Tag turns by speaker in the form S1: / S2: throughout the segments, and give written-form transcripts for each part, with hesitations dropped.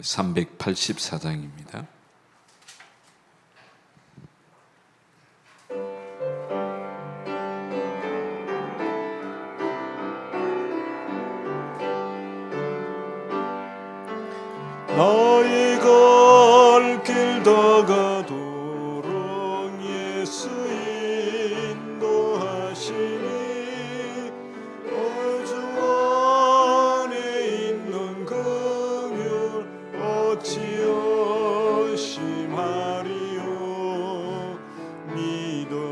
S1: 384장입니다.
S2: 너희 갈 길 다 가도록 예수 인도하시니 주 안에 있는 긍휼 어찌 심하리요.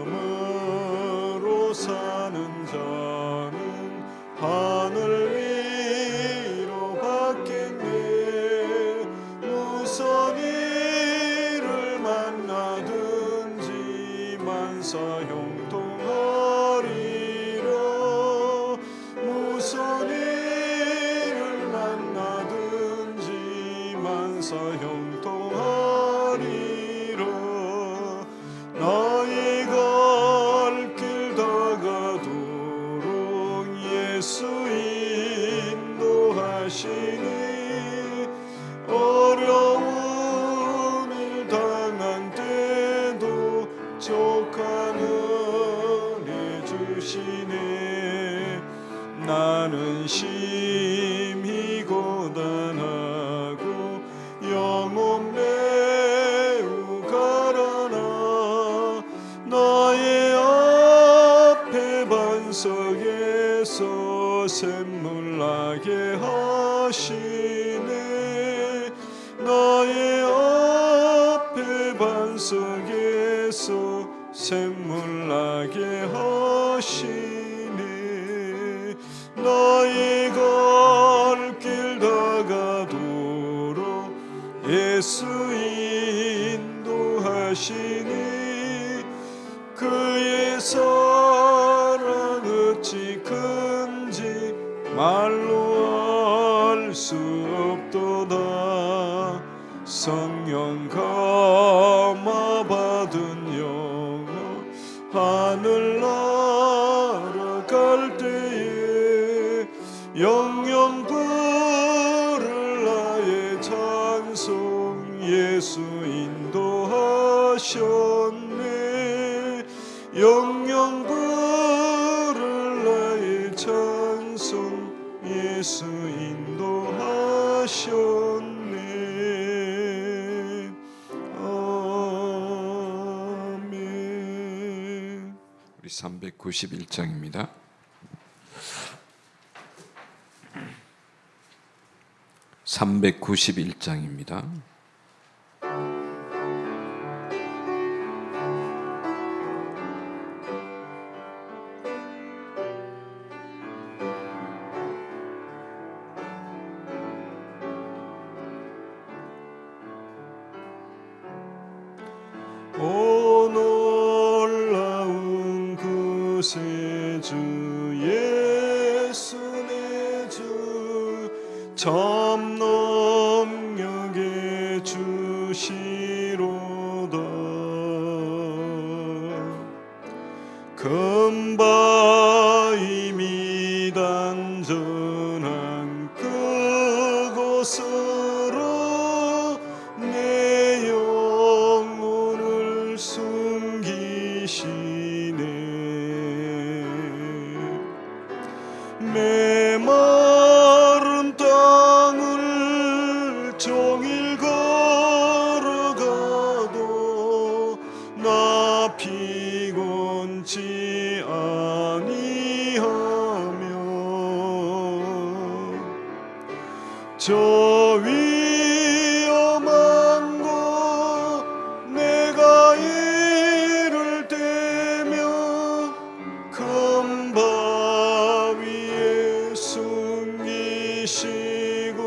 S2: 믿음으로 사는 자는 하늘 위로 받겠네. 무슨 일을 만나든지 만사 형통하리라. 무슨 일을 만나든지 만사 형통하리라. 너희 갈 길 다 가도록 예수 인도하시니 어려운 일 당한 때도 족한 은혜 주시네. 나는 심히 고단하고 영혼 매우 가라나. 너의 앞에 반석에서 샘물 나게 하시네. 너의 앞에 반석에서 샘물 나게 하시네. 너희 갈 길 다 가도록 예수 인도하시니 그의 사랑 어찌 큰지 말로 알 수 없도다. 성령 감화 받은 영혼 하늘 날아갈 때에 영영 부를 나의 찬송 예수 인도하셨네. 영영 부를 나의 찬송 예수 인도하셨네. 아멘.
S1: 우리 391장입니다. 391장입니다.
S2: 오 놀라운 구세주 예수 내 주 참 능력에 주시로다. 금바위 미단전한 그곳으로 내 영혼을 숨기시네. 메마른 땅을 종일 걸어가도 나 피곤치 아니하며 저 위험한 곳 내가 이를 때면 큰 바위에 숨기시고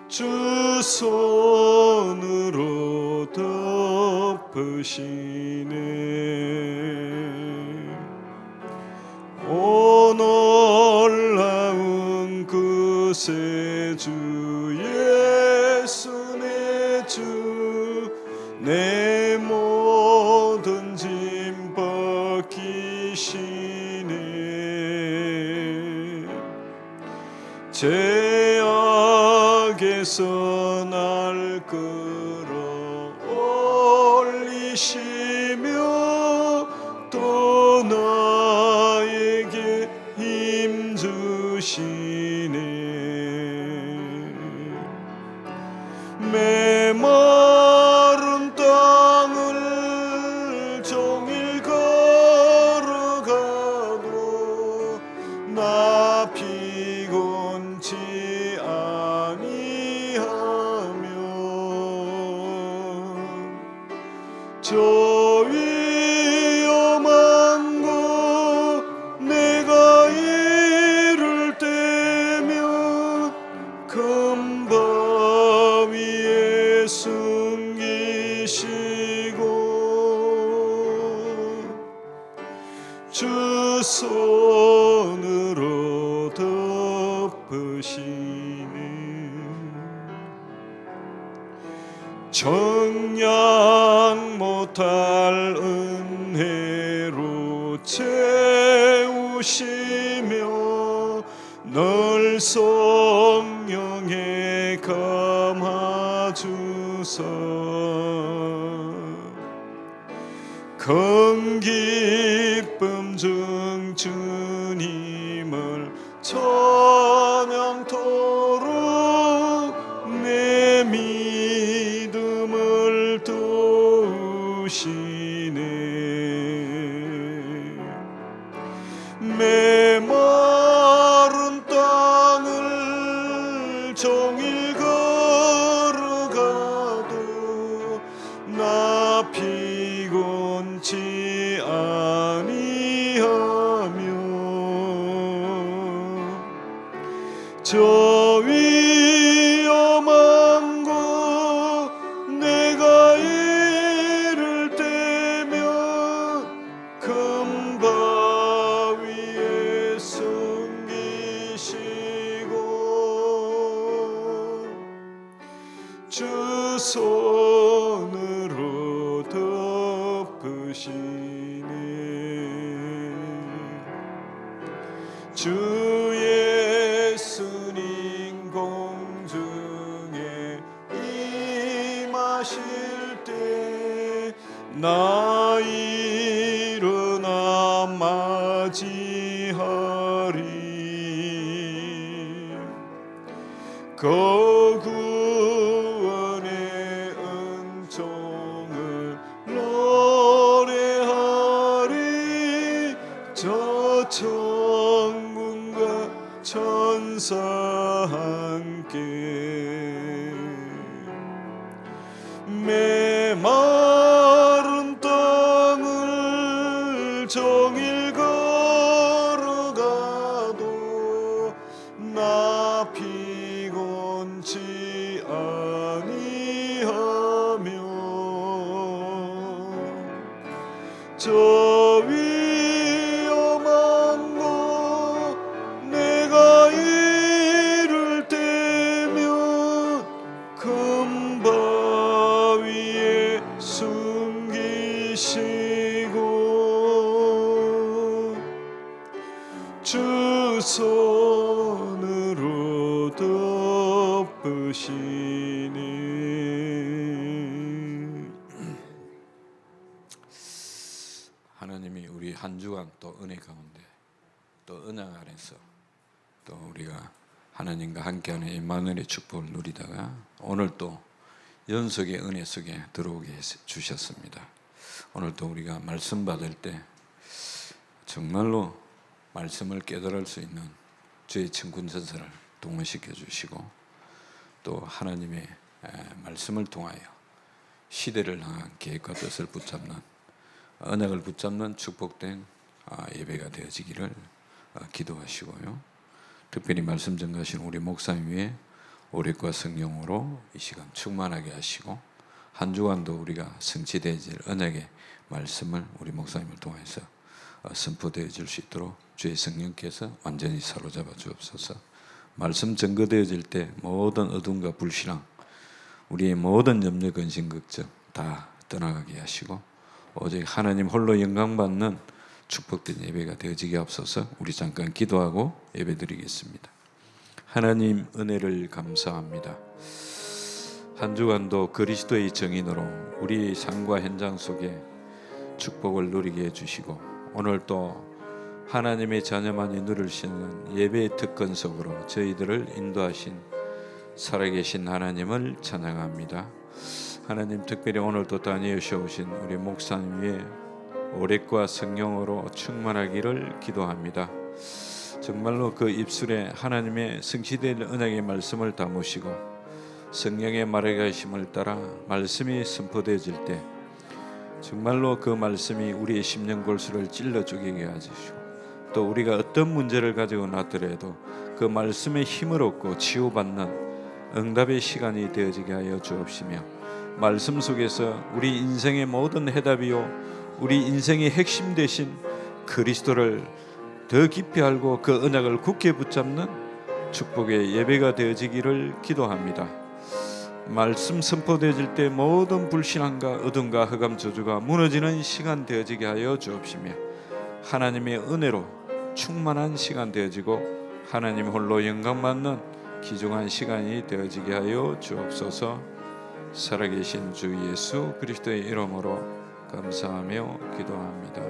S2: 주 손으로 덮으시네. 오 놀라운 구세주 예수 내 주 내 모든 짐 벗기시네. 죄 땅에서 날 끌어올리시며 또 나에게 힘 주시네. 메마른 땅을 종일 걸어가도 나 피곤치 아니하며 저 위험한 곳 내가 이를 때면 큰 바위에 숨기시고 주 손으로 덮으시네. 정량 못할 은혜로 채우시며 널 성령에 감아주사 큰 기쁨 중 주님을 찬양토록 내 믿음을 도우시네. 메마른 땅을 종일 걸어가도 나 피곤치 아니하며 저 위험한 곳 내가 이를 때면 큰 바위에 숨기시고 주 손으로 덮으시네. 주 예수님 공중에 임하실 때 나 일어나 맞이하리. 그 구원의 은총을 노래하리. 저 천군과 천사 함께 메마른 땅을 종일 걸어가도 나 피곤치 아니하며 저 위험한 곳 내가 이를 때면 큰 바위에 숨기시고 주 손으로 덮으시니.
S1: 하나님이 우리 한 주간 또 은혜 가운데 또 언약 안에서 또 우리가 하나님과 함께하는 임마누엘의 축복을 누리다가 오늘 또 연속의 은혜 속에 들어오게 주셨습니다. 오늘 또 우리가 말씀 받을 때 정말로 말씀을 깨달을 수 있는 주의 천군천사를 동원시켜 주시고 또 하나님의 말씀을 통하여 시대를 향한 계획과 뜻을 붙잡는 언약을 붙잡는 축복된 예배가 되어지기를 기도하시고요. 특별히 말씀 전가하신 우리 목사님 위에 오랫과 성령으로 이 시간 충만하게 하시고 한 주간도 우리가 성취되어질 언약의 말씀을 우리 목사님을 통해서 선포되어질 수 있도록 주의 성령께서 완전히 사로잡아 주옵소서. 말씀 증거되어질 때 모든 어둠과 불신앙, 우리의 모든 염려, 근심, 걱정 다 떠나가게 하시고 오직 하나님 홀로 영광받는 축복된 예배가 되어지게 앞서서 우리 잠깐 기도하고 예배드리겠습니다. 하나님 은혜를 감사합니다. 한 주간도 그리스도의 정인으로 우리 삶과 현장 속에 축복을 누리게 해주시고 오늘 또 하나님의 자녀만이 누릴 수 있는 예배의 특권 속으로 저희들을 인도하신 살아계신 하나님을 찬양합니다. 하나님, 특별히 오늘도 다니엘셔 오신 우리 목사님 위에 오랫과 성령으로 충만하기를 기도합니다. 정말로 그 입술에 하나님의 성취될 언약의 말씀을 담으시고 성령의 말하게 하심을 따라 말씀이 선포되어질 때 정말로 그 말씀이 우리의 심령 골수를 찔러 죽이게 하시고 또 우리가 어떤 문제를 가지고 나더라도 그 말씀의 힘을 얻고 치유받는 응답의 시간이 되어지게 하여 주옵시며 말씀 속에서 우리 인생의 모든 해답이요 우리 인생의 핵심 되신 그리스도를 더 깊이 알고 그 언약을 굳게 붙잡는 축복의 예배가 되어지기를 기도합니다. 말씀 선포되어질 때 모든 불신앙과 어둠과 흑암 저주가 무너지는 시간 되어지게 하여 주옵시며 하나님의 은혜로 충만한 시간 되어지고 하나님 홀로 영광받는 귀중한 시간이 되어지게 하여 주옵소서. 살아계신 주 예수 그리스도의 이름으로 감사하며 기도합니다.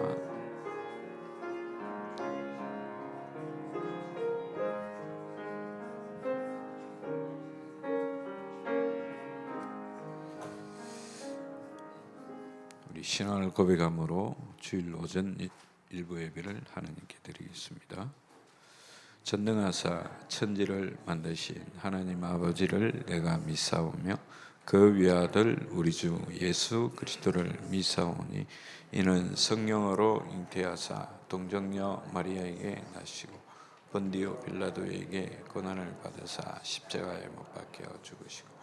S1: 우리 신앙을 고백함으로 주일 오전 일부 예배를 하나님께 드리겠습니다. 전능하사 천지를 만드신 하나님 아버지를 내가 믿사오며 그 위아들 우리 주 예수 그리스도를 믿사오니 이는 성령으로 잉태하사 동정녀 마리아에게 나시고 본디오 빌라도에게 고난을 받으사 십자가에 못 박혀 죽으시고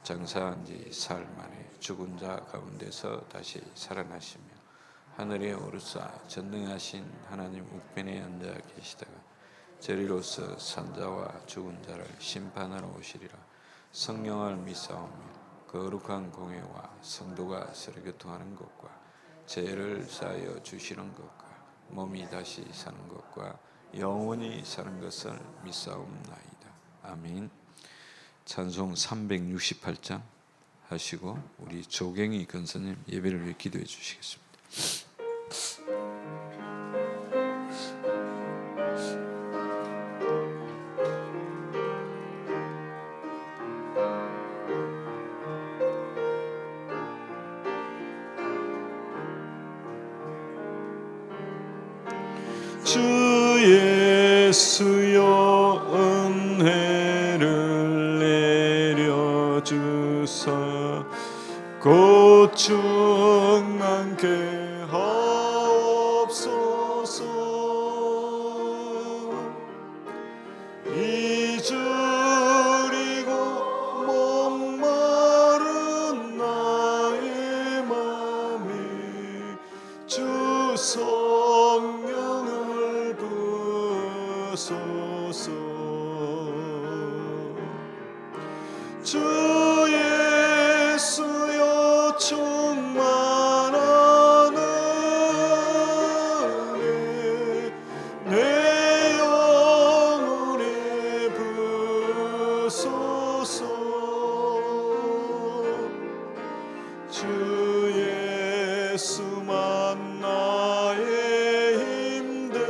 S1: 장사한 지 사흘 만에 죽은 자 가운데서 다시 살아나시며 하늘에 오르사 전능하신 하나님 우편에 앉아 계시다가 저리로서 산자와 죽은 자를 심판하러 오시리라. 성령을 믿사오며 거룩한 공회와 성도가 서로 교통하는 것과 죄를 사하여 주시는 것과 몸이 다시 사는 것과 영원히 사는 것을 믿사옵나이다. 아멘. 찬송 368장 하시고 우리 조경희 권사님 예배를 위해 기도해 주시겠습니다.
S2: 주 예수여 은혜를 내려주사 곧 충만케 하옵소서. 잊으리고 목마른 나의 맘이 주 성령을 부소서. 주 예수여 충만한 은혜 내 영혼에 부소서. 주 예수만 나의 힘되고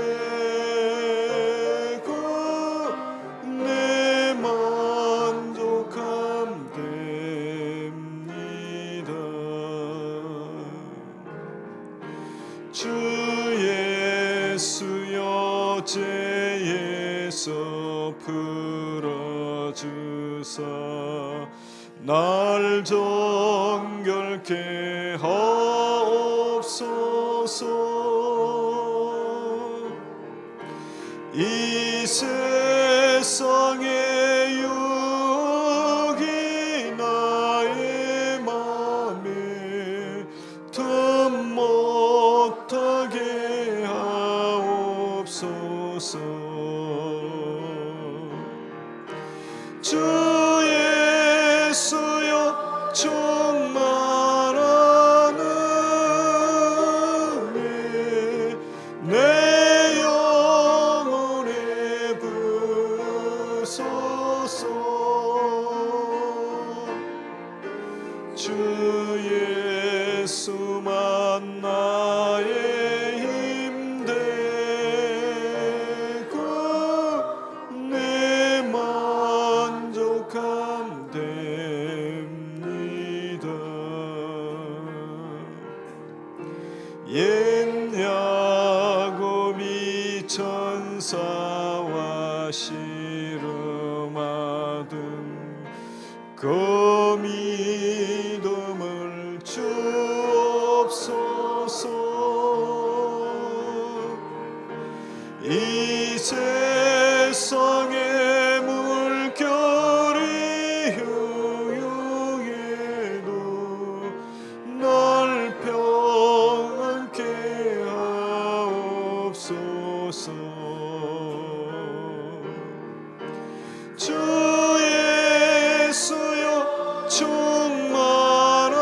S2: 내 만족함 됩니다. 주 예수여 죄에서 풀어주사 날 정결케 하옵소서. 이 세상의 유혹이 나의 맘에 틈 못하게 하옵소서. 주 예수여 충만한 은혜 내 영혼에 부소서. 천사와 씨름하든 그 믿음을 주옵소서. 이 세상의 물결이 흉흉해도 날 평안케 하옵소서. 주 예수여 충만한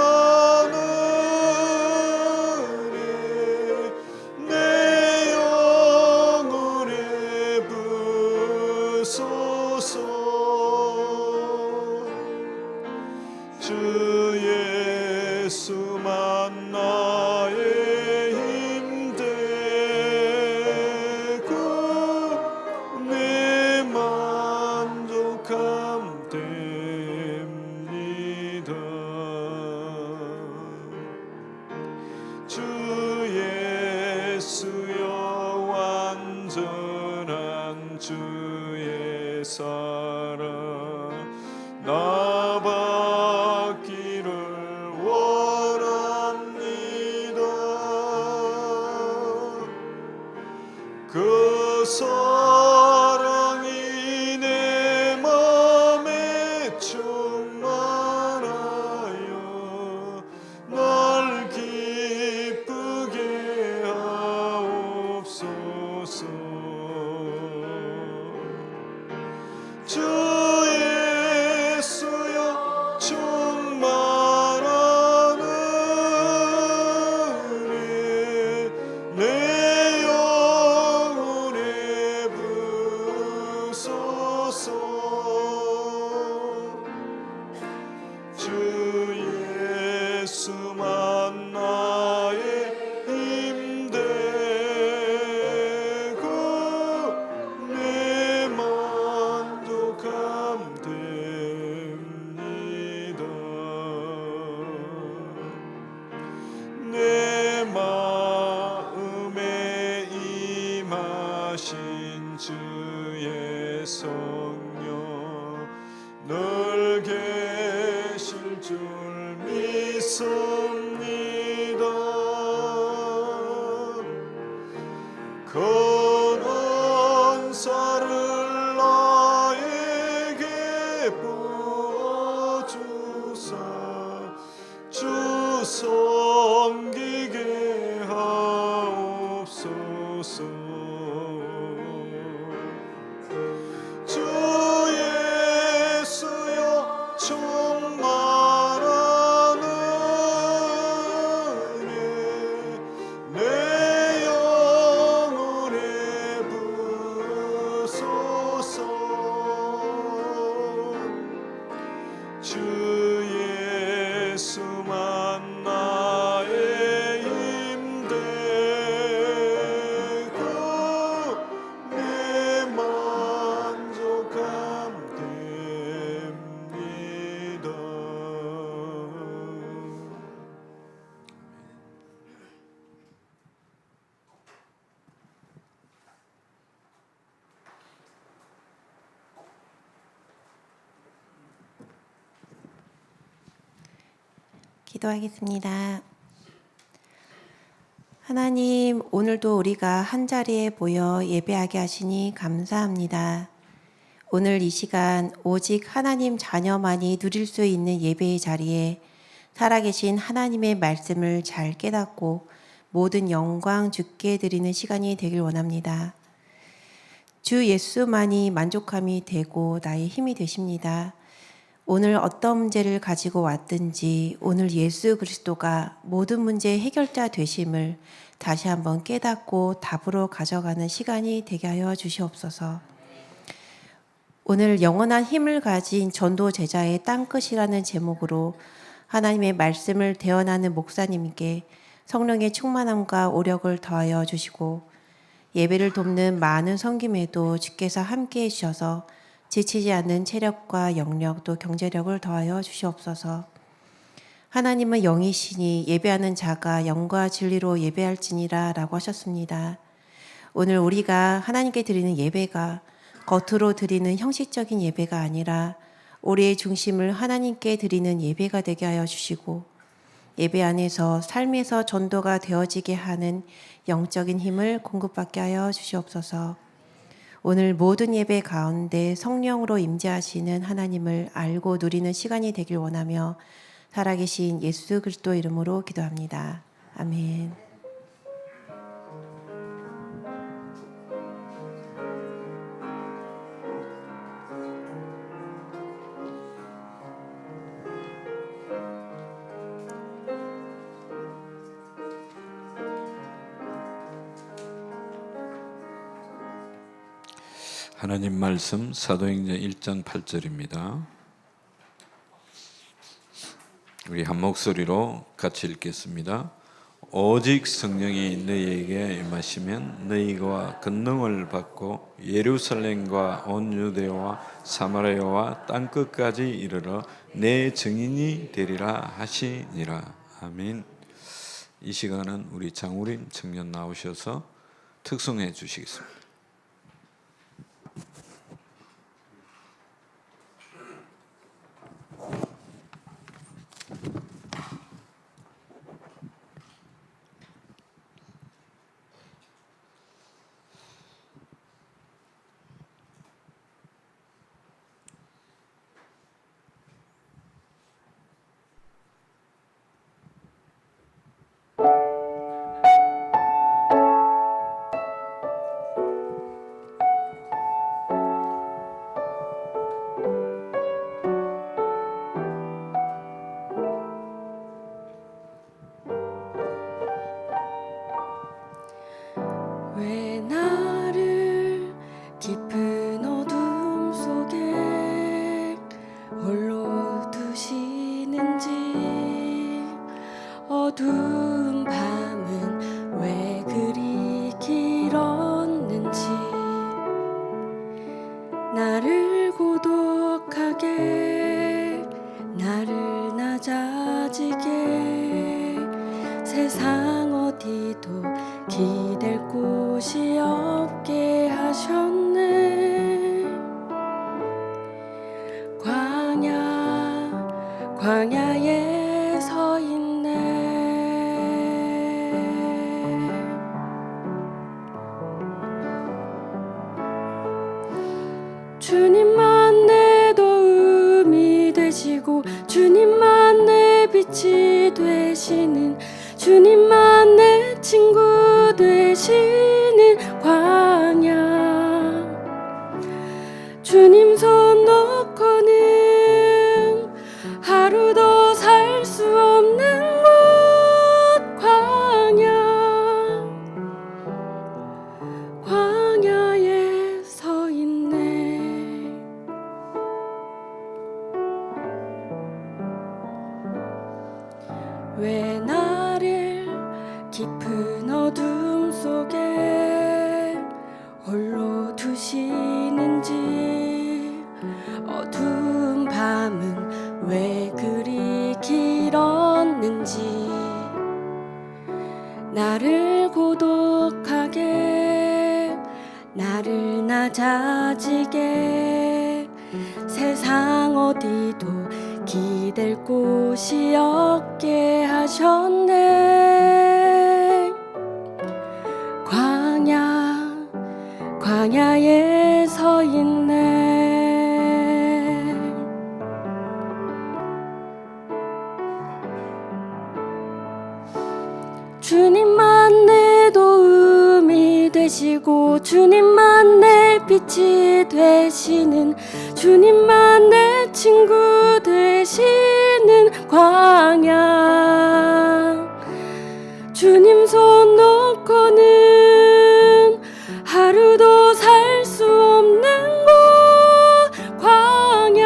S2: 은혜 내 영혼에 부소서. 주 예수만 나의 힘되고 내 만족함 됩니다. 주 예수여 완전한 주의 사랑 나 받기를 원합니다. 그 사랑이 내 맘에 충만하여 날 기쁘게 하옵소서. 주 예수여 충만한 은혜 내 영혼에 부소서. 주 예수만 나의 힘되고 내 만족함 됩니다. 내 마음에 임하신 주의 성령 늘 계실 줄 믿습니다. 큰 은사를 나에게 부어주사 주 섬기게 하옵소서. 주 예수여 충만한 은혜 내 영혼에 부소서. 주 예수만 나의 힘되고 내 만족함 됩니다.
S3: 기도하겠습니다. 하나님, 오늘도 우리가 한자리에 모여 예배하게 하시니 감사합니다. 오늘 이 시간 오직 하나님 자녀만이 누릴 수 있는 예배의 자리에 살아계신 하나님의 말씀을 잘 깨닫고 모든 영광 주께 드리는 시간이 되길 원합니다. 주 예수만이 만족함이 되고 나의 힘이 되십니다. 오늘 어떤 문제를 가지고 왔든지 오늘 예수 그리스도가 모든 문제의 해결자 되심을 다시 한번 깨닫고 답으로 가져가는 시간이 되게 하여 주시옵소서. 오늘 영원한 힘을 가진 전도 제자의 땅끝이라는 제목으로 하나님의 말씀을 대언하는 목사님께 성령의 충만함과 오력을 더하여 주시고 예배를 돕는 많은 섬김에도 주께서 함께해 주셔서 지치지 않는 체력과 영력 또 경제력을 더하여 주시옵소서. 하나님은 영이시니 예배하는 자가 영과 진리로 예배할지니라 라고 하셨습니다. 오늘 우리가 하나님께 드리는 예배가 겉으로 드리는 형식적인 예배가 아니라 우리의 중심을 하나님께 드리는 예배가 되게 하여 주시고 예배 안에서 삶에서 전도가 되어지게 하는 영적인 힘을 공급받게 하여 주시옵소서. 오늘 모든 예배 가운데 성령으로 임재하시는 하나님을 알고 누리는 시간이 되길 원하며 살아계신 예수 그리스도 이름으로 기도합니다. 아멘.
S1: 하나님 말씀 사도행전 1장 8절입니다. 우리 한 목소리로 같이 읽겠습니다. 오직 성령이 너희에게 임하시면 너희가 권능을 받고 예루살렘과 온 유대와 사마리아와 땅끝까지 이르러 내 증인이 되리라 하시니라. 아멘. 이 시간은 우리 장우림 청년 나오셔서 특송해 주시겠습니다.
S4: 왜 나를 깊은 어둠 속에 홀로 두시는지, 어두운 밤은 왜 그리 길었는지, 나를 고독하게 나를 낮아지게 세상 어디도 기댈 곳이 없게 하셨네. 광야에 서 있네. 주님만 내 도움이 되시고 주님만 내 빛이 되시는, 주님만 내 친구 되시는 광야. 주님 손 놓고는 하루도 살 수 없는 곳, 광야에 서 있네. 왜 나를 깊은 어둠 속에 홀로 두시는지, 어두운 밤은 왜 그리 길었는지, 나를 고독하게 나를 낮아지게 세상 어디도 기댈 곳이 없게 하셨네. 광야에 서 있네. 주님만 내 도움이 되시고 주님만 내 빛이 되시는, 주님만 내 친구 되시는 광야. 주님 손 놓고는 하루도 살 수 없는 곳, 광야.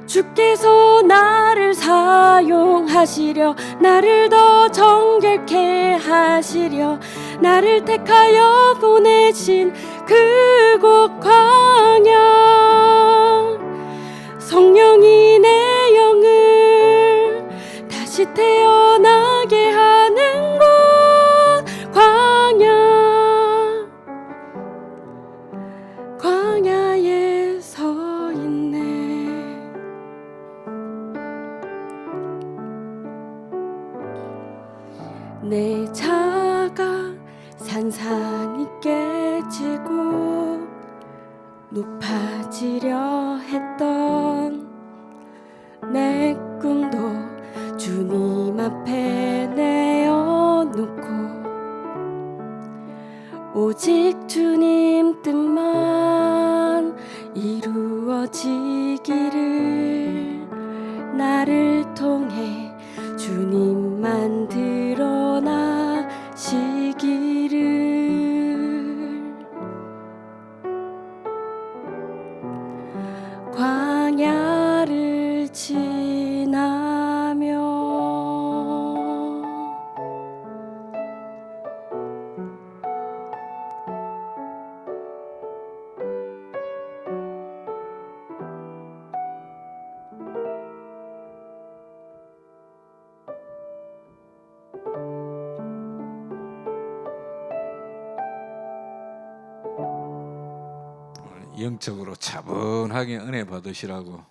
S4: 주께서 나를 사용하시려, 나를 더 정결케 하시려, 나를 택하여 보내신 그곳 광야. 성령이 내 영을 다시 태워 내 자가 산산이 깨지고 높아지려 했던 내 꿈도 주님 앞에 내어놓고 오직 주님 뜻만 이루어지기를 나를 통해 주님만 드러나시기를 광야를 지나며
S1: 영적으로 차분하게 은혜 받으시라고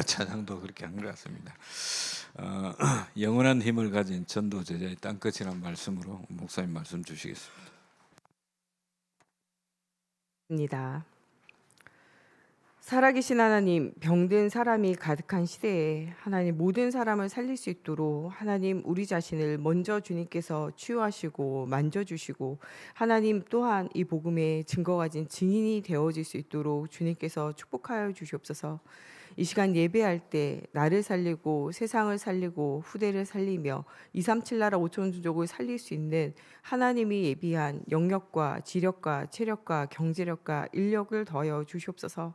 S1: 찬양도 그렇게 한 것 같습니다. 영원한 힘을 가진 전도 제자의 땅끝이라는 말씀으로 목사님 말씀 주시겠습니다.
S5: 입니다. 살아계신 하나님, 병든 사람이 가득한 시대에 하나님 모든 사람을 살릴 수 있도록 하나님 우리 자신을 먼저 주님께서 치유하시고 만져주시고 하나님 또한 이 복음의 증거 가진 증인이 되어질 수 있도록 주님께서 축복하여 주시옵소서. 이 시간 예배할 때 나를 살리고 세상을 살리고 후대를 살리며 237 나라 5천 종족을 살릴 수 있는 하나님이 예비한 영역과 지력과 체력과 경제력과 인력을 더하여 주시옵소서.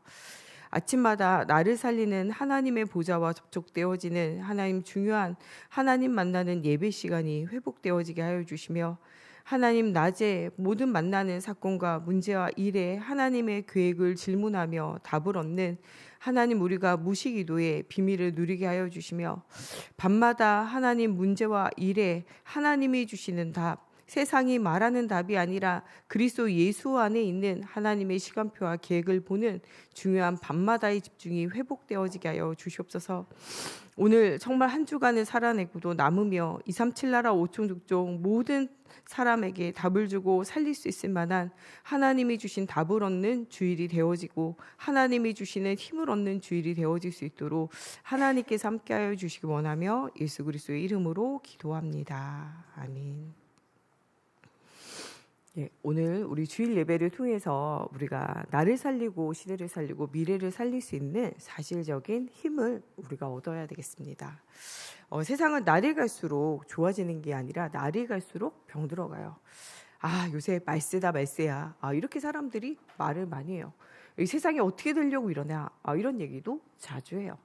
S5: 아침마다 나를 살리는 하나님의 보좌와 접촉되어지는 하나님 중요한 하나님 만나는 예배 시간이 회복되어지게 하여 주시며 하나님 낮에 모든 만나는 사건과 문제와 일에 하나님의 계획을 질문하며 답을 얻는 하나님 우리가 무시기도의 비밀을 누리게 하여 주시며 밤마다 하나님 문제와 일에 하나님이 주시는 답 세상이 말하는 답이 아니라 그리스도 예수 안에 있는 하나님의 시간표와 계획을 보는 중요한 밤마다의 집중이 회복되어지게 하여 주시옵소서. 오늘 정말 한 주간을 살아내고도 남으며 237 나라 5천 족족 모든 사람에게 답을 주고 살릴 수 있을 만한 하나님이 주신 답을 얻는 주일이 되어지고 하나님이 주시는 힘을 얻는 주일이 되어질 수 있도록 하나님께서 함께하여 주시기 원하며 예수 그리스도의 이름으로 기도합니다. 아멘. 예, 오늘 우리 주일 예배를 통해서 우리가 나를 살리고 시대를 살리고 미래를 살릴 수 있는 사실적인 힘을 우리가 얻어야 되겠습니다. 세상은 날이 갈수록 좋아지는 게 아니라 날이 갈수록 병들어가요. 아, 요새 말세다 말세야. 이렇게 사람들이 말을 많이 해요. 이 세상이 어떻게 되려고 이러냐. 이런 얘기도 자주 해요.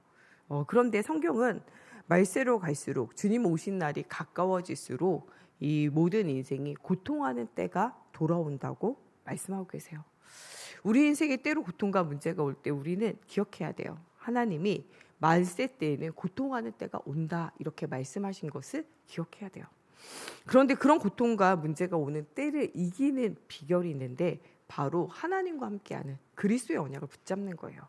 S5: 그런데 성경은 말세로 갈수록 주님 오신 날이 가까워질수록 이 모든 인생이 고통하는 때가 돌아온다고 말씀하고 계세요. 우리 인생에 때로 고통과 문제가 올 때 우리는 기억해야 돼요. 하나님이 말세 때에는 고통하는 때가 온다 이렇게 말씀하신 것을 기억해야 돼요. 그런데 그런 고통과 문제가 오는 때를 이기는 비결이 있는데 바로 하나님과 함께하는 그리스도의 언약을 붙잡는 거예요.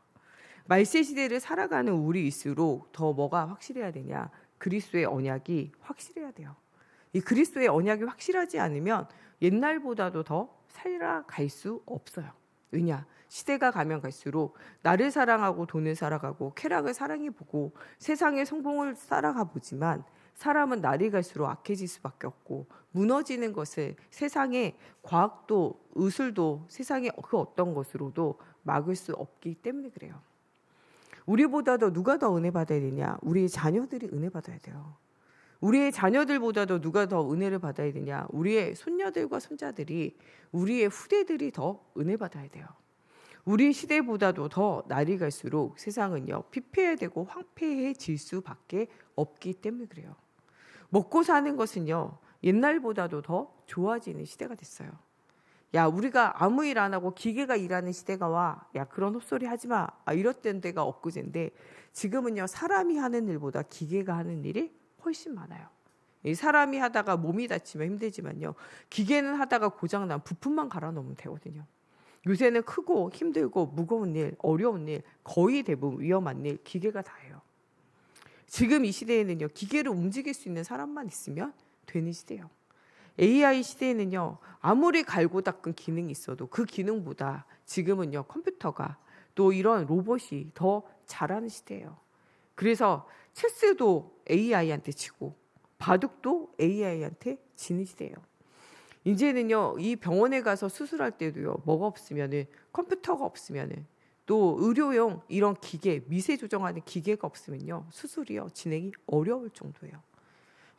S5: 말세 시대를 살아가는 우리일수록 더 뭐가 확실해야 되냐? 그리스도의 언약이 확실해야 돼요. 이 그리스도의 언약이 확실하지 않으면 옛날보다도 더 살아갈 수 없어요. 왜냐? 시대가 가면 갈수록 나를 사랑하고 돈을 살아가고 쾌락을 사랑해보고 세상의 성공을 살아가 보지만 사람은 날이 갈수록 악해질 수밖에 없고 무너지는 것을 세상의 과학도 의술도 세상의 그 어떤 것으로도 막을 수 없기 때문에 그래요. 우리보다도 누가 더 은혜 받아야 되냐? 우리의 자녀들이 은혜 받아야 돼요. 우리의 자녀들보다도 누가 더 은혜를 받아야 되냐? 우리의 손녀들과 손자들이 우리의 후대들이 더 은혜 받아야 돼요. 우리 시대보다도 더 날이 갈수록 세상은요 피폐해되고 황폐해질 수밖에 없기 때문에 그래요. 먹고 사는 것은요 옛날보다도 더 좋아지는 시대가 됐어요. 야 우리가 아무 일 안 하고 기계가 일하는 시대가 와. 야 그런 헛소리 하지 마. 이랬던 때가 엊그제인데 지금은요 사람이 하는 일보다 기계가 하는 일이 훨씬 많아요. 이 사람이 하다가 몸이 다치면 힘들지만요 기계는 하다가 고장난 부품만 갈아 넣으면 되거든요. 요새는 크고 힘들고 무거운 일, 어려운 일, 거의 대부분 위험한 일 기계가 다 해요. 지금 이 시대에는요 기계를 움직일 수 있는 사람만 있으면 되는 시대예요. AI 시대에는요, 아무리 갈고 닦은 기능이 있어도 그 기능보다 지금은요, 컴퓨터가 또 이런 로봇이 더 잘하는 시대예요. 그래서 체스도 AI한테 지고 바둑도 AI한테 지는 시대예요. 이제는요, 이 병원에 가서 수술할 때도요, 뭐가 없으면은, 컴퓨터가 없으면은, 또 의료용 이런 기계, 미세 조정하는 기계가 없으면요, 수술이요, 진행이 어려울 정도예요.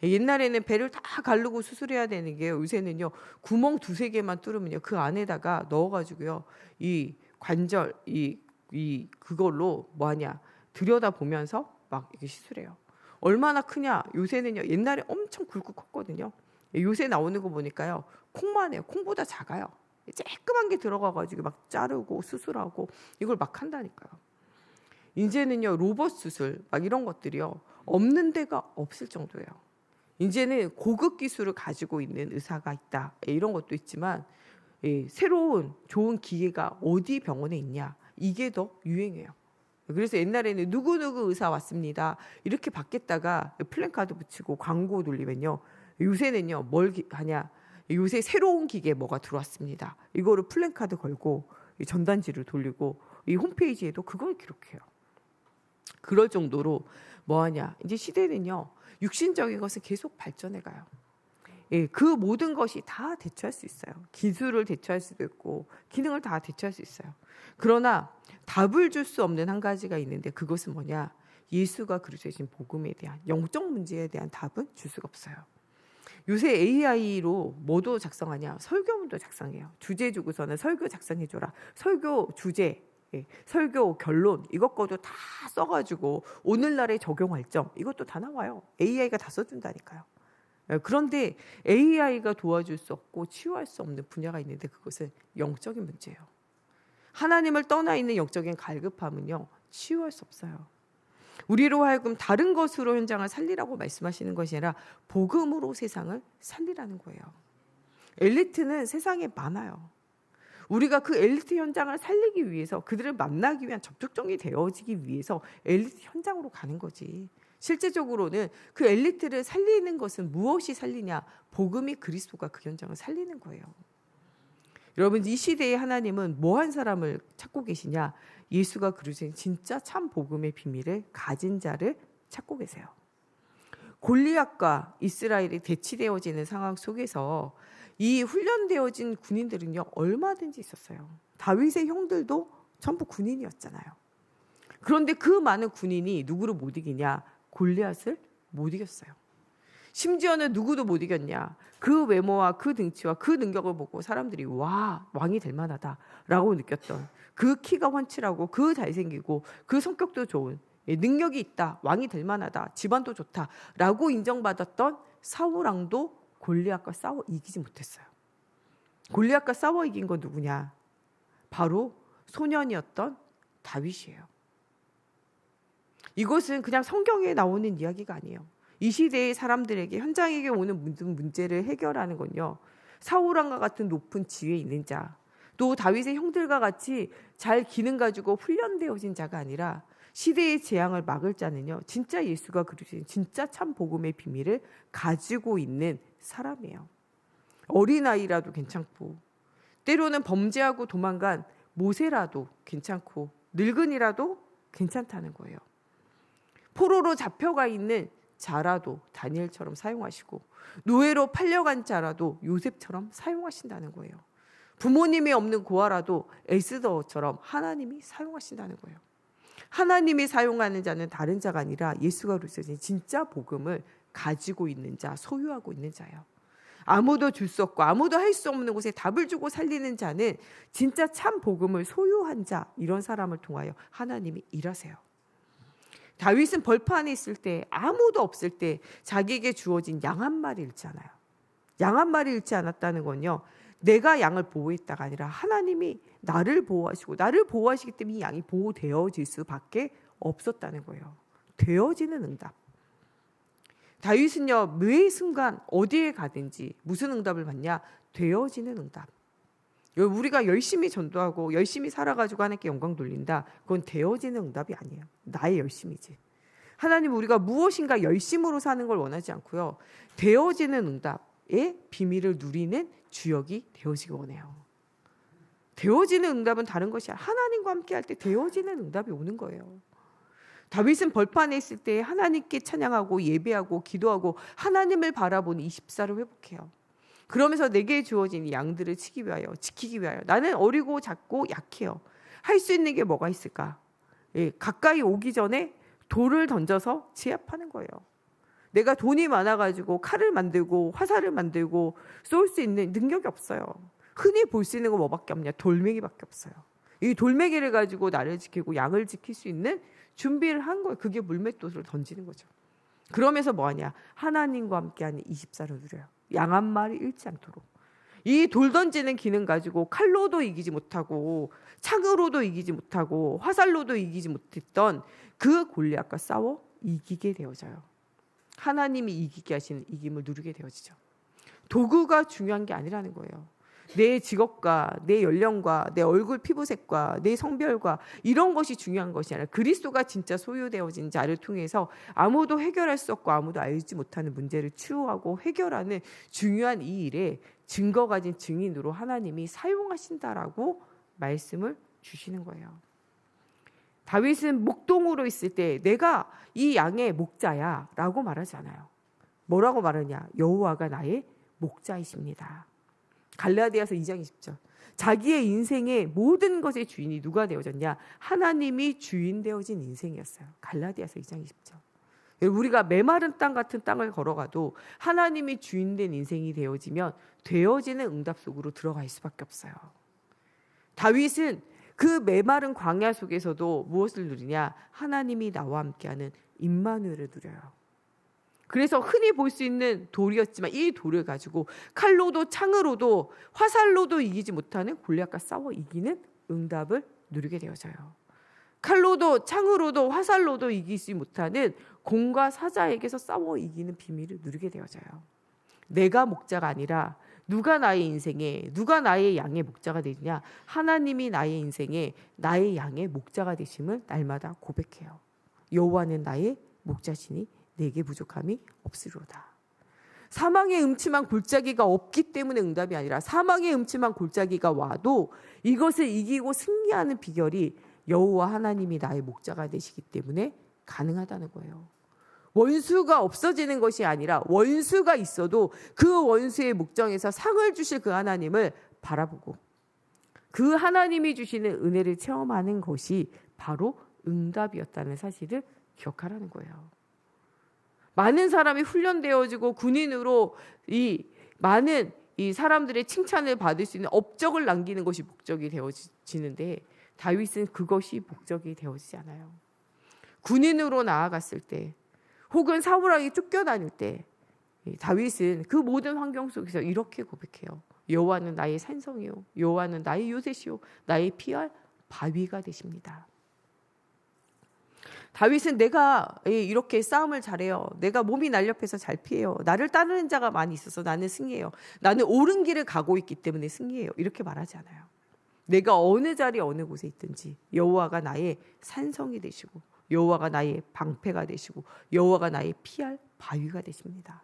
S5: 옛날에는 배를 다 가르고 수술해야 되는 게 요새는요, 구멍 2-3개만 뚫으면요, 그 안에다가 넣어가지고요, 이 관절, 그걸로 뭐하냐, 들여다보면서 막 이렇게 시술해요. 얼마나 크냐, 요새는요, 옛날에 엄청 굵고 컸거든요. 요새 나오는 거 보니까요, 콩만 해요. 콩보다 작아요. 쬐끄만 게 들어가가지고 막 자르고 수술하고 이걸 막 한다니까요. 이제는요, 로봇 수술 막 이런 것들이요, 없는 데가 없을 정도예요. 이제는 고급 기술을 가지고 있는 의사가 있다, 이런 것도 있지만 새로운 좋은 기계가 어디 병원에 있냐, 이게 더 유행해요. 그래서 옛날에는 누구누구 의사 왔습니다 이렇게 받겠다가 플랜카드 붙이고 광고 돌리면요, 요새는요, 뭘 하냐, 요새 새로운 기계 뭐가 들어왔습니다, 이거를 플랜카드 걸고 전단지를 돌리고 이 홈페이지에도 그걸 기록해요. 그럴 정도로 뭐하냐, 이제 시대는요, 육신적인 것은 계속 발전해 가요. 그 모든 것이 다 대처할 수 있어요. 기술을 대처할 수도 있고 기능을 다 대처할 수 있어요. 그러나 답을 줄 수 없는 한 가지가 있는데, 그것은 뭐냐, 예수가 그리스도이신 복음에 대한 영적 문제에 대한 답은 줄 수가 없어요. 요새 AI로 뭐도 작성하냐, 설교문도 작성해요. 주제 주고서는 설교 작성해줘라, 설교 주제, 설교 결론, 이것거도 다 써가지고 오늘날에 적용할 점, 이것도 다 나와요. AI가 다 써준다니까요. 그런데 AI가 도와줄 수 없고 치유할 수 없는 분야가 있는데, 그것은 영적인 문제예요. 하나님을 떠나 있는 영적인 갈급함은요, 치유할 수 없어요. 우리로 하여금 다른 것으로 현장을 살리라고 말씀하시는 것이 아니라 복음으로 세상을 살리라는 거예요. 엘리트는 세상에 많아요. 우리가 그 엘리트 현장을 살리기 위해서, 그들을 만나기 위한 접촉점이 되어지기 위해서 엘리트 현장으로 가는 거지. 실제적으로는 그 엘리트를 살리는 것은 무엇이 살리냐, 복음이 그리스도가 그 현장을 살리는 거예요. 여러분, 이 시대에 하나님은 뭐한 사람을 찾고 계시냐, 예수가 그리스도인 진짜 참 복음의 비밀을 가진 자를 찾고 계세요. 골리앗과 이스라엘이 대치되어지는 상황 속에서 이 훈련되어진 군인들은요, 얼마든지 있었어요. 다윗의 형들도 전부 군인이었잖아요. 그런데 그 많은 군인이 누구를 못 이기냐, 골리앗을 못 이겼어요. 심지어는 누구도 못 이겼냐, 그 외모와 그 등치와 그 능력을 보고 사람들이 와, 왕이 될 만하다라고 느꼈던, 그 키가 훤칠하고 그 잘생기고 그 성격도 좋은, 능력이 있다, 왕이 될 만하다, 집안도 좋다라고 인정받았던 사울 왕도 골리앗과 싸워 이기지 못했어요. 골리앗과 싸워 이긴 건 누구냐, 바로 소년이었던 다윗이에요. 이것은 그냥 성경에 나오는 이야기가 아니에요. 이 시대의 사람들에게, 현장에게 오는 모든 문제를 해결하는 건요, 사울 왕과 같은 높은 지위에 있는 자, 또 다윗의 형들과 같이 잘 기능 가지고 훈련되어진 자가 아니라 시대의 재앙을 막을 자는요, 진짜 예수가 그리스도인 진짜 참 복음의 비밀을 가지고 있는 사람이에요. 어린아이라도 괜찮고, 때로는 범죄하고 도망간 모세라도 괜찮고, 늙은이라도 괜찮다는 거예요. 포로로 잡혀가 있는 자라도 다니엘처럼 사용하시고, 노예로 팔려간 자라도 요셉처럼 사용하신다는 거예요. 부모님이 없는 고아라도 에스더처럼 하나님이 사용하신다는 거예요. 하나님이 사용하는 자는 다른 자가 아니라 예수가 그리스도인 진짜 복음을 가지고 있는 자, 소유하고 있는 자예요. 아무도 줄 수 없고 아무도 할 수 없는 곳에 답을 주고 살리는 자는 진짜 참 복음을 소유한 자, 이런 사람을 통하여 하나님이 일하세요. 다윗은 벌판에 있을 때, 아무도 없을 때 자기에게 주어진 양 한 마리 잃지 않아요. 양 한 마리 잃지 않았다는 건요, 내가 양을 보호했다가 아니라 하나님이 나를 보호하시고, 나를 보호하시기 때문에 이 양이 보호되어질 수밖에 없었다는 거예요. 되어지는 응답. 다윗은요, 매 순간 어디에 가든지 무슨 응답을 받냐, 되어지는 응답. 우리가 열심히 전도하고 열심히 살아가지고 하나님께 영광 돌린다, 그건 되어지는 응답이 아니에요. 나의 열심이지. 하나님, 우리가 무엇인가 열심으로 사는 걸 원하지 않고요, 되어지는 응답, 비밀을 누리는 주역이 되어지기 원해요. 되어지는 응답은 다른 것이 아니라 하나님과 함께 할 때 되어지는 응답이 오는 거예요. 다윗은 벌판에 있을 때 하나님께 찬양하고 예배하고 기도하고 하나님을 바라보는 24를 회복해요. 그러면서 내게 주어진 양들을 치기 위하여 지키기 위하여 나는 어리고 작고 약해요. 할 수 있는 게 뭐가 있을까? 가까이 오기 전에 돌을 던져서 제압하는 거예요. 내가 돈이 많아가지고 칼을 만들고 화살을 만들고 쏠 수 있는 능력이 없어요. 흔히 볼 수 있는 거 뭐밖에 없냐? 돌멩이밖에 없어요. 이 돌멩이를 가지고 나를 지키고 양을 지킬 수 있는 준비를 한 거예요. 그게 물맷돌을 던지는 거죠. 그러면서 뭐하냐? 하나님과 함께하는 24를 누려요. 양 한 마리 잃지 않도록. 이 돌 던지는 기능 가지고 칼로도 이기지 못하고 창으로도 이기지 못하고 화살로도 이기지 못했던 그 골리앗과 싸워 이기게 되어져요. 하나님이 이기게 하시는 이김을 누리게 되어지죠. 도구가 중요한 게 아니라는 거예요. 내 직업과 내 연령과 내 얼굴 피부색과 내 성별과 이런 것이 중요한 것이 아니라 그리스도가 진짜 소유되어진 자를 통해서 아무도 해결할 수 없고 아무도 알지 못하는 문제를 치유하고 해결하는 중요한 이 일에 증거 가진 증인으로 하나님이 사용하신다라고 말씀을 주시는 거예요. 다윗은 목동으로 있을 때 내가 이 양의 목자야 라고 말하지 않아요. 뭐라고 말하냐? 여호와가 나의 목자이십니다. 갈라디아서 2장 20절. 자기의 인생의 모든 것의 주인이 누가 되어졌냐? 하나님이 주인 되어진 인생이었어요. 갈라디아서 2장 20절. 우리가 메마른 땅 같은 땅을 걸어가도 하나님이 주인 된 인생이 되어지면 되어지는 응답 속으로 들어갈 수밖에 없어요. 다윗은 그 메마른 광야 속에서도 무엇을 누리냐? 하나님이 나와 함께하는 임마누엘을 누려요. 그래서 흔히 볼 수 있는 돌이었지만 이 돌을 가지고 칼로도 창으로도 화살로도 이기지 못하는 골리앗과 싸워 이기는 응답을 누리게 되어져요. 칼로도 창으로도 화살로도 이기지 못하는 공과 사자에게서 싸워 이기는 비밀을 누리게 되어져요. 내가 목자가 아니라 누가 나의 인생에 누가 나의 양의 목자가 되느냐? 하나님이 나의 인생에 나의 양의 목자가 되심을 날마다 고백해요. 여호와는 나의 목자시니 내게 부족함이 없으리로다. 사망의 음침한 골짜기가 없기 때문에 응답이 아니라 사망의 음침한 골짜기가 와도 이것을 이기고 승리하는 비결이 여호와 하나님이 나의 목자가 되시기 때문에 가능하다는 거예요. 원수가 없어지는 것이 아니라 원수가 있어도 그 원수의 목정에서 상을 주실 그 하나님을 바라보고 그 하나님이 주시는 은혜를 체험하는 것이 바로 응답이었다는 사실을 기억하라는 거예요. 많은 사람이 훈련되어지고 군인으로 이 많은 이 사람들의 칭찬을 받을 수 있는 업적을 남기는 것이 목적이 되어지는데 다윗은 그것이 목적이 되어지지 않아요. 군인으로 나아갔을 때 혹은 사울에게 쫓겨다닐 때 다윗은 그 모든 환경 속에서 이렇게 고백해요. 여호와는 나의 산성이요 여호와는 나의 요새시요 나의 피할 바위가 되십니다. 다윗은 내가 이렇게 싸움을 잘해요. 내가 몸이 날렵해서 잘 피해요. 나를 따르는 자가 많이 있어서 나는 승리해요. 나는 옳은 길을 가고 있기 때문에 승리해요. 이렇게 말하지 않아요. 내가 어느 자리 어느 곳에 있든지 여호와가 나의 산성이 되시고 여호와가 나의 방패가 되시고 여호와가 나의 피할 바위가 되십니다.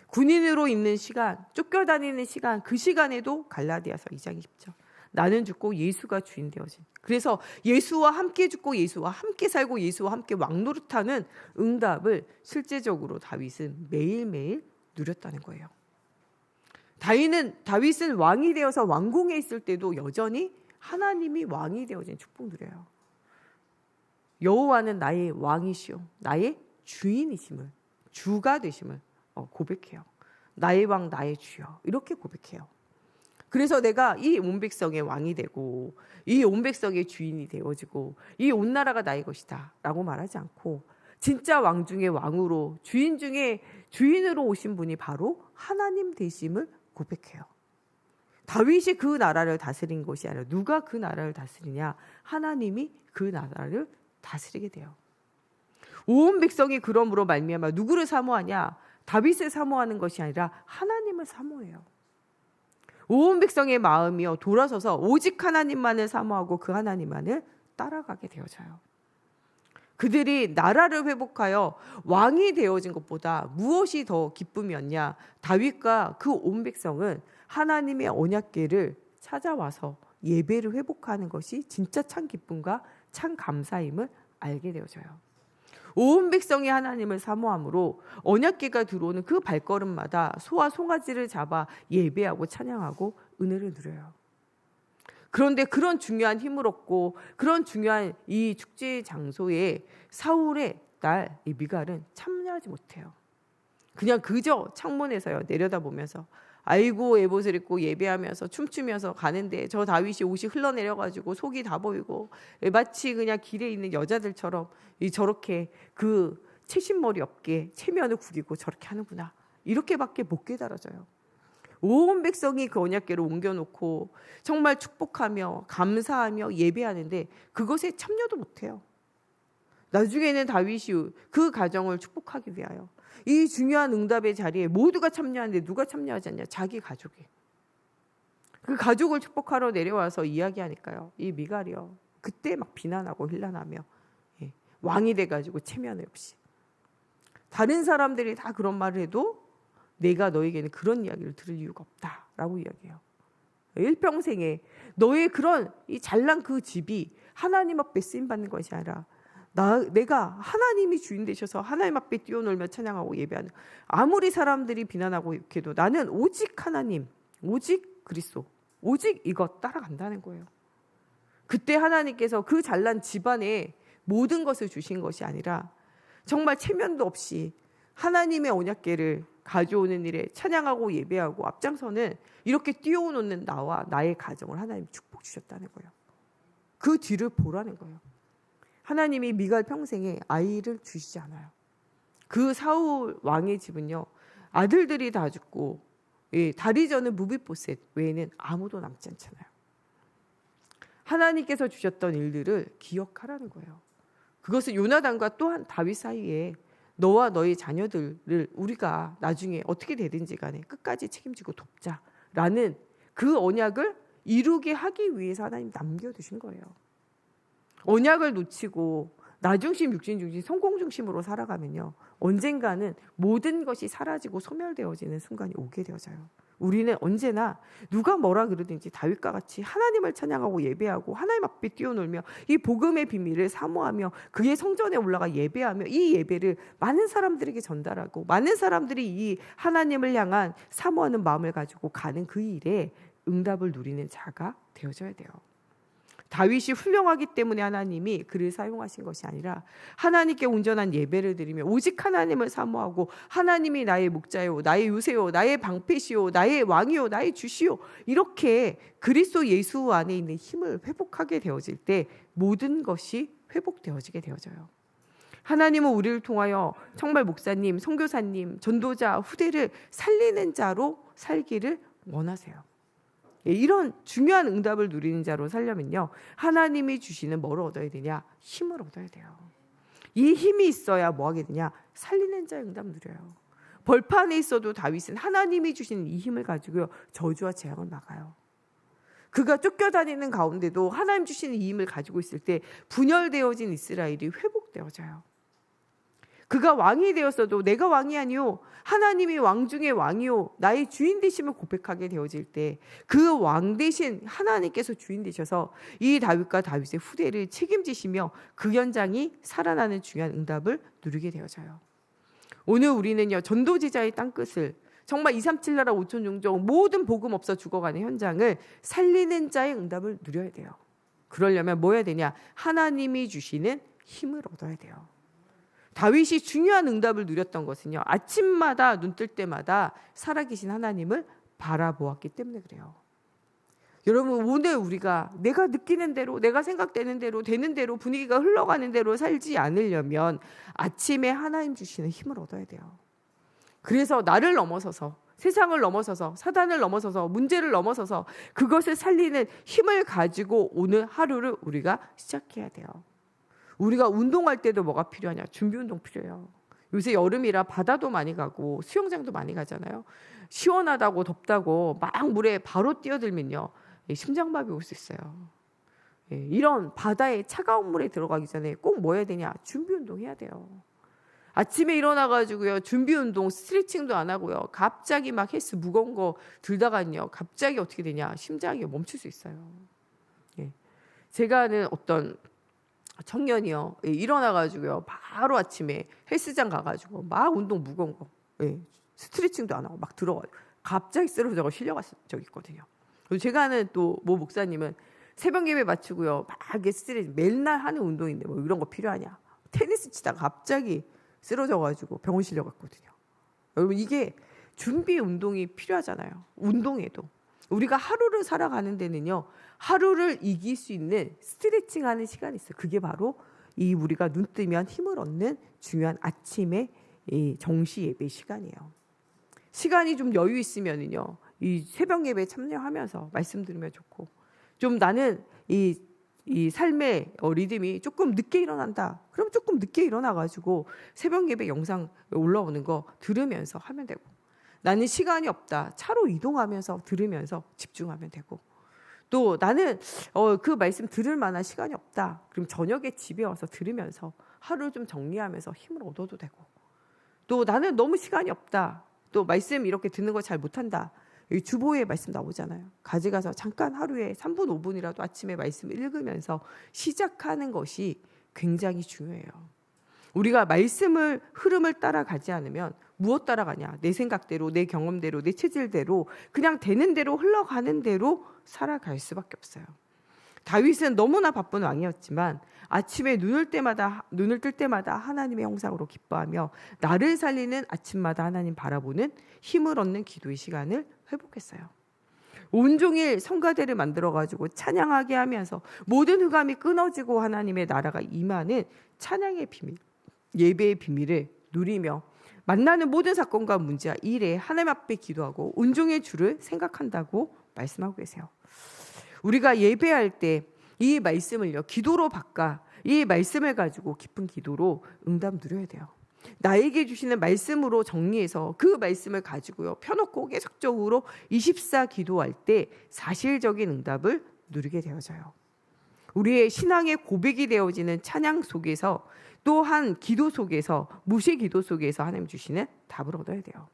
S5: 군인으로 있는 시간, 쫓겨다니는 시간, 그 시간에도 갈라디아서 2장 20절. 나는 죽고 예수가 주인 되어진. 그래서 예수와 함께 죽고 예수와 함께 살고 예수와 함께 왕노릇하는 응답을 실제적으로 다윗은 매일매일 누렸다는 거예요. 다윗은 왕이 되어서 왕궁에 있을 때도 여전히 하나님이 왕이 되어진 축복 누려요. 여호와는 나의 왕이시오 나의 주인이심을 주가 되심을 고백해요. 나의 왕 나의 주여 이렇게 고백해요. 그래서 내가 이 온 백성의 왕이 되고 이 온 백성의 주인이 되어지고 이 온 나라가 나의 것이다 라고 말하지 않고 진짜 왕 중에 왕으로 주인 중에 주인으로 오신 분이 바로 하나님 되심을 고백해요. 다윗이 그 나라를 다스린 것이 아니라 누가 그 나라를 다스리냐? 하나님이 그 나라를 다스리게 돼요. 온 백성이 그러므로 말미암아 누구를 사모하냐? 다윗을 사모하는 것이 아니라 하나님을 사모해요. 온 백성의 마음이요 돌아서서 오직 하나님만을 사모하고 그 하나님만을 따라가게 되어져요. 그들이 나라를 회복하여 왕이 되어진 것보다 무엇이 더 기쁨이었냐? 다윗과 그 온 백성은 하나님의 언약궤를 찾아와서 예배를 회복하는 것이 진짜 참 기쁨과 참 감사임을 알게 되어져요. 온 백성이 하나님을 사모함으로 언약궤가 들어오는 그 발걸음마다 소와 송아지를 잡아 예배하고 찬양하고 은혜를 누려요. 그런데 그런 중요한 힘을 얻고 그런 중요한 이 축제 장소에 사울의 딸 이 미갈은 참여하지 못해요. 그냥 그저 창문에서요 내려다보면서 아이고 에봇을 입고 예배하면서 춤추면서 가는데 저 다윗이 옷이 흘러내려가지고 속이 다 보이고 마치 그냥 길에 있는 여자들처럼 저렇게 그 채신머리 없게 체면을 구기고 저렇게 하는구나 이렇게밖에 못 깨달아져요. 온 백성이 그 언약궤를 옮겨놓고 정말 축복하며 감사하며 예배하는데 그것에 참여도 못해요. 나중에는 다윗이 그 가정을 축복하기 위하여 이 중요한 응답의 자리에 모두가 참여하는데 누가 참여하지 않냐? 자기 가족이. 그 가족을 축복하러 내려와서 이야기하니까요. 이 미갈이요. 그때 막 비난하고 힐난하며 왕이 돼가지고 체면이 없이. 다른 사람들이 다 그런 말을 해도 내가 너에게는 그런 이야기를 들을 이유가 없다라고 이야기해요. 일평생에 너의 그런 이 잘난 그 집이 하나님 앞에 쓰임받는 것이 아니라 내가 하나님이 주인 되셔서 하나님 앞에 뛰어놀며 찬양하고 예배하는 아무리 사람들이 비난하고 해도 나는 오직 하나님, 오직 그리스도, 오직 이것 따라간다는 거예요. 그때 하나님께서 그 잘난 집안에 모든 것을 주신 것이 아니라 정말 체면도 없이 하나님의 언약궤를 가져오는 일에 찬양하고 예배하고 앞장서는 이렇게 뛰어오는 나와 나의 가정을 하나님이 축복 주셨다는 거예요. 그 뒤를 보라는 거예요. 하나님이 미갈 평생에 아이를 주시지 않아요. 그 사울 왕의 집은요 아들들이 다 죽고 다리 저는 무비보셋 외에는 아무도 남지 않잖아요. 하나님께서 주셨던 일들을 기억하라는 거예요. 그것은 요나단과 또한 다윗 사이에 너와 너의 자녀들을 우리가 나중에 어떻게 되든지 간에 끝까지 책임지고 돕자라는 그 언약을 이루게 하기 위해서 하나님 남겨두신 거예요. 언약을 놓치고 나 중심, 육신 중심, 성공 중심으로 살아가면요 언젠가는 모든 것이 사라지고 소멸되어지는 순간이 오게 되어져요. 우리는 언제나 누가 뭐라 그러든지 다윗과 같이 하나님을 찬양하고 예배하고 하나님 앞에 뛰어놀며 이 복음의 비밀을 사모하며 그의 성전에 올라가 예배하며 이 예배를 많은 사람들에게 전달하고 많은 사람들이 이 하나님을 향한 사모하는 마음을 가지고 가는 그 일에 응답을 누리는 자가 되어져야 돼요. 다윗이 훌륭하기 때문에 하나님이 그를 사용하신 것이 아니라 하나님께 온전한 예배를 드리며 오직 하나님을 사모하고 하나님이 나의 목자요 나의 요새요 나의 방패시요 나의 왕이요 나의 주시요 이렇게 그리스도 예수 안에 있는 힘을 회복하게 되어질 때 모든 것이 회복되어지게 되어져요. 하나님은 우리를 통하여 정말 목사님, 선교사님, 전도자, 후대를 살리는 자로 살기를 원하세요. 이런 중요한 응답을 누리는 자로 살려면요 하나님이 주시는 뭐를 얻어야 되냐? 힘을 얻어야 돼요. 이 힘이 있어야 뭐 하게 되냐? 살리는 자의 응답 누려요. 벌판에 있어도 다윗은 하나님이 주시는 이 힘을 가지고요 저주와 재앙을 막아요. 그가 쫓겨다니는 가운데도 하나님 주시는 이 힘을 가지고 있을 때 분열되어진 이스라엘이 회복되어져요. 그가 왕이 되었어도 내가 왕이 아니요 하나님이 왕 중에 왕이요 나의 주인 되심을 고백하게 되어질 때 그 왕 대신 하나님께서 주인 되셔서 이 다윗과 다윗의 후대를 책임지시며 그 현장이 살아나는 중요한 응답을 누리게 되어져요. 오늘 우리는요 전도지자의 땅끝을 정말 237 나라 5천 종족 모든 복음 없어 죽어가는 현장을 살리는 자의 응답을 누려야 돼요. 그러려면 뭐 해야 되냐? 하나님이 주시는 힘을 얻어야 돼요. 다윗이 중요한 응답을 누렸던 것은요 아침마다 눈 뜰 때마다 살아계신 하나님을 바라보았기 때문에 그래요. 여러분 오늘 우리가 내가 느끼는 대로 내가 생각되는 대로 되는 대로 분위기가 흘러가는 대로 살지 않으려면 아침에 하나님 주시는 힘을 얻어야 돼요. 그래서 나를 넘어서서 세상을 넘어서서 사단을 넘어서서 문제를 넘어서서 그것을 살리는 힘을 가지고 오늘 하루를 우리가 시작해야 돼요. 우리가 운동할 때도 뭐가 필요하냐? 준비운동 필요해요. 요새 여름이라 바다도 많이 가고 수영장도 많이 가잖아요. 시원하다고 덥다고 막 물에 바로 뛰어들면요 심장마비 올 수 있어요. 이런 바다의 차가운 물에 들어가기 전에 꼭 뭐 해야 되냐? 준비 운동 해야 돼요. 아침에 일어나가지고요, 준비 운동, 스트레칭도 안 하고요, 갑자기 막 헬스 무거운 거 들다가요, 갑자기 어떻게 되냐? 심장이 멈출 수 있어요. 제가 아는 어떤 청년이요, 일어나가지고요, 바로 아침에 헬스장 가가지고 막 운동 무거운 거, 스트레칭도 안 하고 막 들어가요. 갑자기 쓰러져서 실려갔을 적이 있거든요. 그리고 제가 아는 또 모 목사님은 새벽 예배 마치고요, 막 스트레칭 매일날 하는 운동인데 뭐 이런 거 필요하냐? 테니스 치다가 갑자기 쓰러져가지고 병원 실려갔거든요. 여러분, 이게 준비 운동이 필요하잖아요. 운동에도 우리가 하루를 살아가는 데는요, 하루를 이길 수 있는 스트레칭하는 시간이 있어요. 그게 바로 이 우리가 눈 뜨면 힘을 얻는 중요한 아침의 이 정시 예배 시간이에요. 시간이 좀 여유 있으면은요, 이 새벽 예배에 참여하면서 말씀 들으면 좋고, 좀 나는 이 삶의 리듬이 조금 늦게 일어난다. 그럼 조금 늦게 일어나가지고 새벽 예배 영상 올라오는 거 들으면서 하면 되고, 나는 시간이 없다. 차로 이동하면서 들으면서 집중하면 되고, 또 나는 그 말씀 들을 만한 시간이 없다. 그럼 저녁에 집에 와서 들으면서 하루 좀 정리하면서 힘을 얻어도 되고, 또 나는 너무 시간이 없다. 또 말씀 이렇게 듣는 거 잘 못한다. 주보에 말씀 나오잖아요. 가져가서 잠깐 하루에 3분, 5분이라도 아침에 말씀 읽으면서 시작하는 것이 굉장히 중요해요. 우리가 말씀을 흐름을 따라가지 않으면 무엇 따라가냐? 내 생각대로, 내 경험대로, 내 체질대로 그냥 되는 대로 흘러가는 대로 살아갈 수밖에 없어요. 다윗은 너무나 바쁜 왕이었지만 아침에 눈을 뜰 때마다 하나님의 형상으로 기뻐하며 나를 살리는 아침마다 하나님 바라보는 힘을 얻는 기도의 시간을 회복했어요. 온종일 성가대를 만들어가지고 찬양하게 하면서 모든 흑암이 끊어지고 하나님의 나라가 임하는 찬양의 비밀, 예배의 비밀을 누리며 만나는 모든 사건과 문제와 일에 하나님 앞에 기도하고 온종일 주를 생각한다고 말씀하고 계세요. 우리가 예배할 때 이 말씀을요, 기도로 바꿔 이 말씀을 가지고 깊은 기도로 응답 누려야 돼요. 나에게 주시는 말씀으로 정리해서 그 말씀을 가지고요, 펴놓고 계속적으로 24 기도할 때 사실적인 응답을 누리게 되어져요. 우리의 신앙의 고백이 되어지는 찬양 속에서, 또한 기도 속에서, 무시 기도 속에서 하나님 주시는 답을 얻어야 돼요.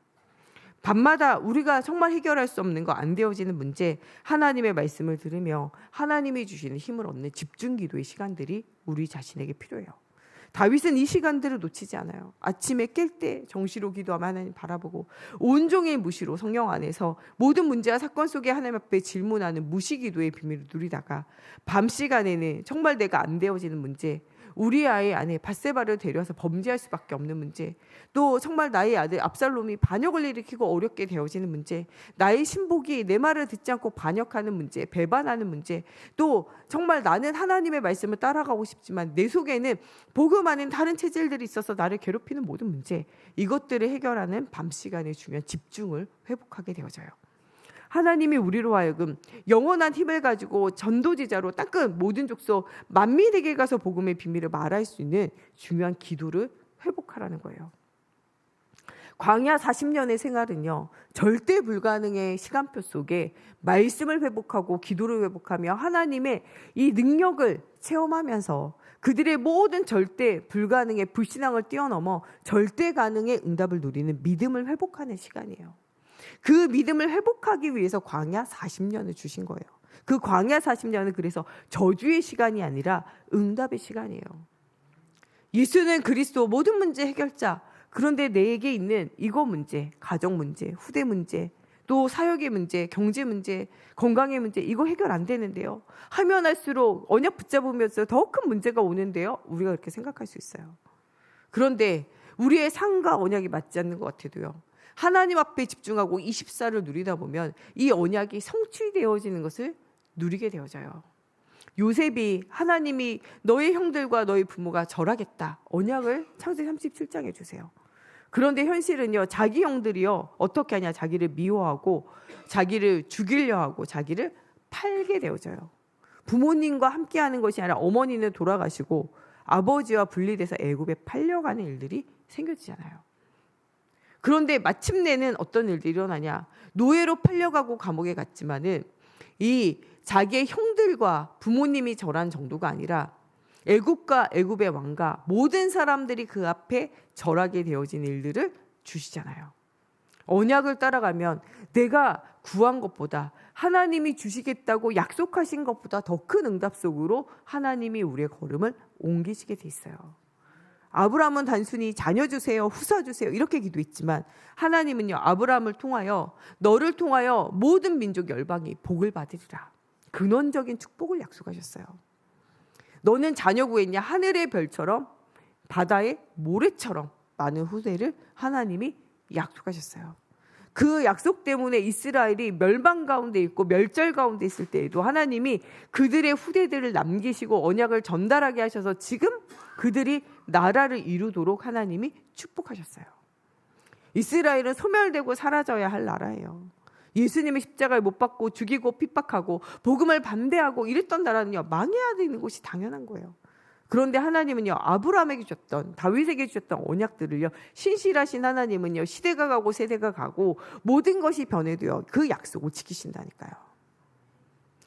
S5: 밤마다 우리가 정말 해결할 수 없는 거, 안 되어지는 문제, 하나님의 말씀을 들으며 하나님이 주시는 힘을 얻는 집중 기도의 시간들이 우리 자신에게 필요해요. 다윗은 이 시간들을 놓치지 않아요. 아침에 깰 때 정시로 기도하며 하나님 바라보고 온종일 무시로 성령 안에서 모든 문제와 사건 속에 하나님 앞에 질문하는 무시 기도의 비밀을 누리다가 밤 시간에는 정말 내가 안 되어지는 문제, 우리 아이 안에 밧세바를 데려와서 범죄할 수밖에 없는 문제, 또 정말 나의 아들 압살롬이 반역을 일으키고 어렵게 되어지는 문제, 나의 신복이 내 말을 듣지 않고 반역하는 문제, 배반하는 문제, 또 정말 나는 하나님의 말씀을 따라가고 싶지만 내 속에는 복음 아닌 다른 체질들이 있어서 나를 괴롭히는 모든 문제, 이것들을 해결하는 밤 시간의 중요한 집중을 회복하게 되어져요. 하나님이 우리로 하여금 영원한 힘을 가지고 전도지자로 땅끝 모든 족속 만민에게 가서 복음의 비밀을 말할 수 있는 중요한 기도를 회복하라는 거예요. 광야 40년의 생활은요, 절대 불가능의 시간표 속에 말씀을 회복하고 기도를 회복하며 하나님의 이 능력을 체험하면서 그들의 모든 절대 불가능의 불신앙을 뛰어넘어 절대 가능의 응답을 누리는 믿음을 회복하는 시간이에요. 그 믿음을 회복하기 위해서 광야 40년을 주신 거예요. 그 광야 40년은 그래서 저주의 시간이 아니라 응답의 시간이에요. 예수는 그리스도 모든 문제 해결자. 그런데 내게 있는 이거 문제, 가정 문제, 후대 문제, 또 사역의 문제, 경제 문제, 건강의 문제, 이거 해결 안 되는데요. 하면 할수록 언약 붙잡으면서 더 큰 문제가 오는데요. 우리가 그렇게 생각할 수 있어요. 그런데 우리의 삶과 언약이 맞지 않는 것 같아도요, 하나님 앞에 집중하고 24를 누리다 보면 이 언약이 성취되어지는 것을 누리게 되어져요. 요셉이 하나님이 너의 형들과 너의 부모가 절하겠다, 언약을 창세기 37장에 주세요. 그런데 현실은요, 자기 형들이요 어떻게 하냐, 자기를 미워하고 자기를 죽이려 하고 자기를 팔게 되어져요. 부모님과 함께하는 것이 아니라 어머니는 돌아가시고 아버지와 분리돼서 애굽에 팔려가는 일들이 생겨지잖아요. 그런데 마침내는 어떤 일들이 일어나냐, 노예로 팔려가고 감옥에 갔지만은 이 자기의 형들과 부모님이 절한 정도가 아니라 애굽과 애굽의 왕과 모든 사람들이 그 앞에 절하게 되어진 일들을 주시잖아요. 언약을 따라가면 내가 구한 것보다 하나님이 주시겠다고 약속하신 것보다 더 큰 응답 속으로 하나님이 우리의 걸음을 옮기시게 돼 있어요. 아브라함은 단순히 자녀 주세요, 후사 주세요 이렇게 기도했지만 하나님은요, 아브라함을 통하여 너를 통하여 모든 민족 열방이 복을 받으리라. 근원적인 축복을 약속하셨어요. 너는 자녀 구했냐? 하늘의 별처럼 바다의 모래처럼 많은 후대를 하나님이 약속하셨어요. 그 약속 때문에 이스라엘이 멸망 가운데 있고 멸절 가운데 있을 때에도 하나님이 그들의 후대들을 남기시고 언약을 전달하게 하셔서 지금 그들이 나라를 이루도록 하나님이 축복하셨어요. 이스라엘은 소멸되고 사라져야 할 나라예요. 예수님의 십자가를 못 박고 죽이고 핍박하고 복음을 반대하고 이랬던 나라는요, 망해야 되는 것이 당연한 거예요. 그런데 하나님은요, 아브라함에게 주셨던, 다윗에게 주셨던 언약들을요, 신실하신 하나님은요, 시대가 가고 세대가 가고 모든 것이 변해도요, 그 약속을 지키신다니까요.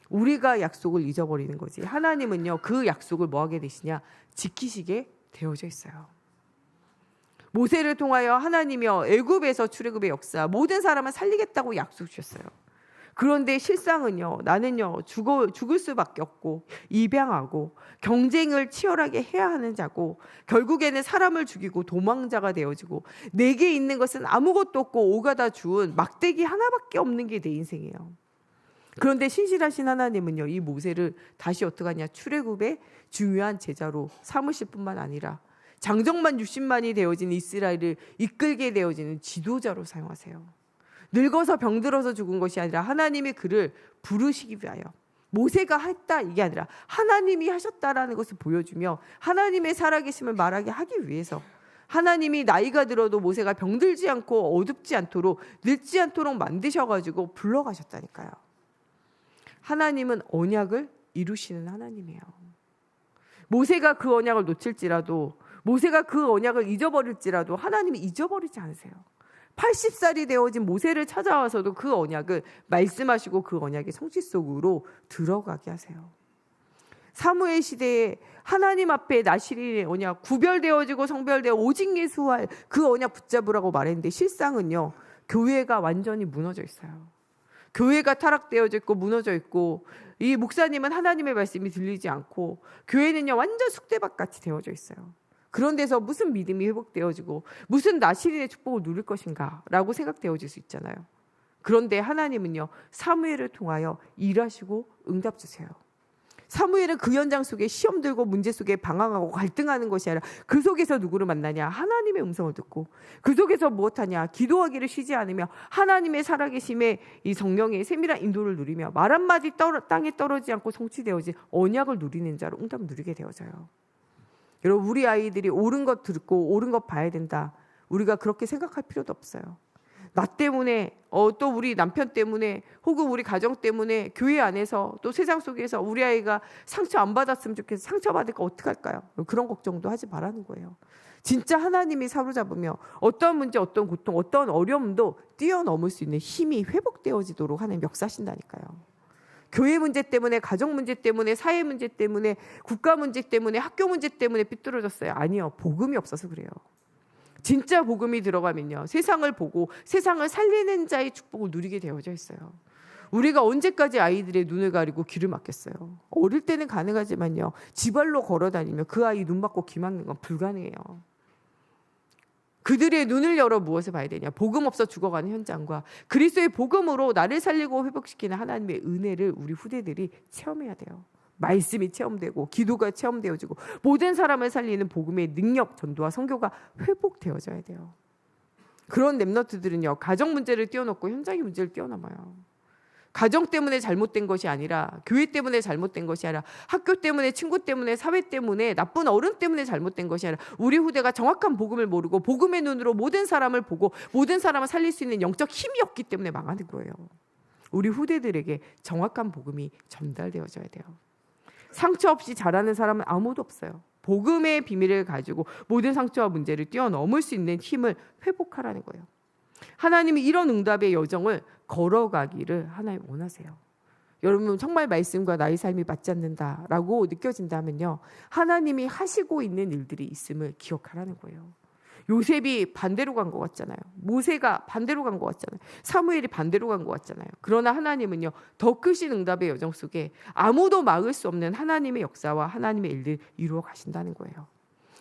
S5: 우리가 약속을 잊어버리는 거지. 하나님은요, 그 약속을 뭐 하게 되시냐? 지키시게 되어져 있어요. 모세를 통하여 하나님이여 애굽에서 출애굽의 역사 모든 사람을 살리겠다고 약속 주셨어요. 그런데 실상은요, 나는요 죽을 수밖에 없고 입양하고 경쟁을 치열하게 해야 하는 자고 결국에는 사람을 죽이고 도망자가 되어지고 내게 있는 것은 아무것도 없고 오가다 주운 막대기 하나밖에 없는 게 내 인생이에요. 그런데 신실하신 하나님은요, 이 모세를 다시 어떻게 하냐? 출애굽의 중요한 제자로 삼으실 뿐만 아니라 장정만 60만이 되어진 이스라엘을 이끌게 되어지는 지도자로 사용하세요. 늙어서 병들어서 죽은 것이 아니라 하나님이 그를 부르시기 위하여, 모세가 했다 이게 아니라 하나님이 하셨다라는 것을 보여주며 하나님의 살아계심을 말하게 하기 위해서 하나님이 나이가 들어도 모세가 병들지 않고 어둡지 않도록 늙지 않도록 만드셔가지고 불러가셨다니까요. 하나님은 언약을 이루시는 하나님이에요. 모세가 그 언약을 놓칠지라도, 모세가 그 언약을 잊어버릴지라도 하나님이 잊어버리지 않으세요. 80살이 되어진 모세를 찾아와서도 그 언약을 말씀하시고 그 언약의 성취 속으로 들어가게 하세요. 사무엘 시대에 하나님 앞에 나실인의 언약, 구별되어지고 성별되어 오직 예수할 그 언약 붙잡으라고 말했는데 실상은요, 교회가 완전히 무너져 있어요. 교회가 타락되어져 있고 무너져 있고 이 목사님은 하나님의 말씀이 들리지 않고 교회는요 완전 쑥대밭같이 되어져 있어요. 그런 데서 무슨 믿음이 회복되어지고 무슨 나실인의 축복을 누릴 것인가 라고 생각되어질 수 있잖아요. 그런데 하나님은요 사무엘을 통하여 일하시고 응답 주세요. 사무엘은 그 현장 속에 시험 들고 문제 속에 방황하고 갈등하는 것이 아니라 그 속에서 누구를 만나냐? 하나님의 음성을 듣고 그 속에서 무엇하냐? 기도하기를 쉬지 않으며 하나님의 살아계심의 이 성령의 세밀한 인도를 누리며 말 한마디 땅에 떨어지지 않고 성취되어진 언약을 누리는 자로 응답을 누리게 되어져요. 여러분, 우리 아이들이 옳은 것 듣고 옳은 것 봐야 된다. 우리가 그렇게 생각할 필요도 없어요. 나 때문에 또 우리 남편 때문에 혹은 우리 가정 때문에 교회 안에서 또 세상 속에서 우리 아이가 상처 안 받았으면 좋겠어. 상처받을까 어떡할까요? 그런 걱정도 하지 말라는 거예요. 진짜 하나님이 사로잡으며 어떤 문제, 어떤 고통, 어떤 어려움도 뛰어넘을 수 있는 힘이 회복되어지도록 하나님 역사하신다니까요. 교회 문제 때문에, 가정 문제 때문에, 사회 문제 때문에, 국가 문제 때문에, 학교 문제 때문에 삐뚤어졌어요. 아니요. 복음이 없어서 그래요. 진짜 복음이 들어가면요 세상을 보고 세상을 살리는 자의 축복을 누리게 되어져 있어요. 우리가 언제까지 아이들의 눈을 가리고 귀를 막겠어요? 어릴 때는 가능하지만요 지발로 걸어다니며 그 아이 눈 막고 귀 막는 건 불가능해요. 그들의 눈을 열어 무엇을 봐야 되냐? 복음 없어 죽어가는 현장과 그리스도의 복음으로 나를 살리고 회복시키는 하나님의 은혜를 우리 후대들이 체험해야 돼요. 말씀이 체험되고 기도가 체험되어지고 모든 사람을 살리는 복음의 능력, 전도와 선교가 회복되어져야 돼요. 그런 렘넌트들은요 가정 문제를 뛰어넘고 현장의 문제를 뛰어넘어요. 가정 때문에 잘못된 것이 아니라, 교회 때문에 잘못된 것이 아니라, 학교 때문에, 친구 때문에, 사회 때문에, 나쁜 어른 때문에 잘못된 것이 아니라 우리 후대가 정확한 복음을 모르고 복음의 눈으로 모든 사람을 보고 모든 사람을 살릴 수 있는 영적 힘이 없기 때문에 망하는 거예요. 우리 후대들에게 정확한 복음이 전달되어져야 돼요. 상처 없이 자라는 사람은 아무도 없어요. 복음의 비밀을 가지고 모든 상처와 문제를 뛰어넘을 수 있는 힘을 회복하라는 거예요. 하나님이 이런 응답의 여정을 걸어가기를 하나님 원하세요. 여러분 정말 말씀과 나의 삶이 맞지 않는다라고 느껴진다면요, 하나님이 하시고 있는 일들이 있음을 기억하라는 거예요. 요셉이 반대로 간 것 같잖아요. 모세가 반대로 간 것 같잖아요. 사무엘이 반대로 간 것 같잖아요. 그러나 하나님은요, 더 크신 응답의 여정 속에 아무도 막을 수 없는 하나님의 역사와 하나님의 일들 이루어 가신다는 거예요.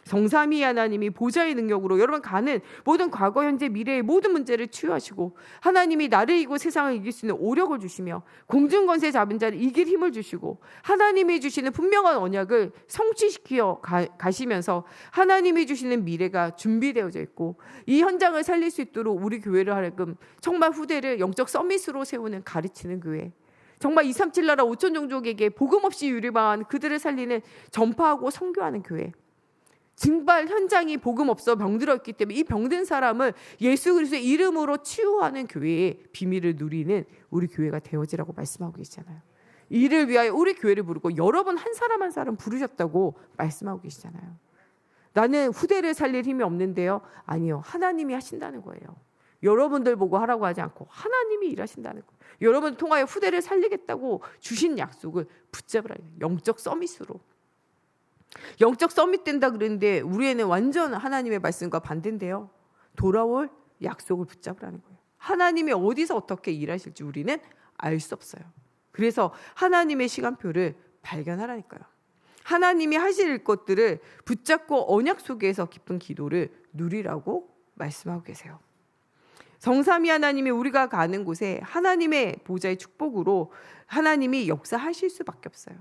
S5: 성삼위 하나님이 보좌의 능력으로 여러분 가는 모든 과거, 현재, 미래의 모든 문제를 치유하시고, 하나님이 나를 이기고 세상을 이길 수 있는 오력을 주시며, 공중권세 잡은 자를 이길 힘을 주시고, 하나님이 주시는 분명한 언약을 성취시켜 가시면서 하나님이 주시는 미래가 준비되어져 있고, 이 현장을 살릴 수 있도록 우리 교회를 하여금 정말 후대를 영적 서밋으로 세우는, 가르치는 교회, 정말 237 나라 5천 종족에게 복음 없이 유리방한 그들을 살리는, 전파하고 선교하는 교회, 증발 현장이 복음 없어 병들어 있기 때문에 이 병든 사람을 예수 그리스도의 이름으로 치유하는 교회의 비밀을 누리는 우리 교회가 되어지라고 말씀하고 계시잖아요. 이를 위하여 우리 교회를 부르고 여러분 한 사람 한 사람 부르셨다고 말씀하고 계시잖아요. 나는 후대를 살릴 힘이 없는데요. 아니요, 하나님이 하신다는 거예요. 여러분들 보고 하라고 하지 않고 하나님이 일하신다는 거예요. 여러분 통하여 후대를 살리겠다고 주신 약속을 붙잡으라. 영적 서밋으로. 영적 서밋 된다 그랬는데 우리에는 완전 하나님의 말씀과 반대인데요. 돌아올 약속을 붙잡으라는 거예요. 하나님이 어디서 어떻게 일하실지 우리는 알 수 없어요. 그래서 하나님의 시간표를 발견하라니까요. 하나님이 하실 것들을 붙잡고 언약 속에서 깊은 기도를 누리라고 말씀하고 계세요. 성삼위 하나님이 우리가 가는 곳에 하나님의 보좌의 축복으로 하나님이 역사하실 수밖에 없어요.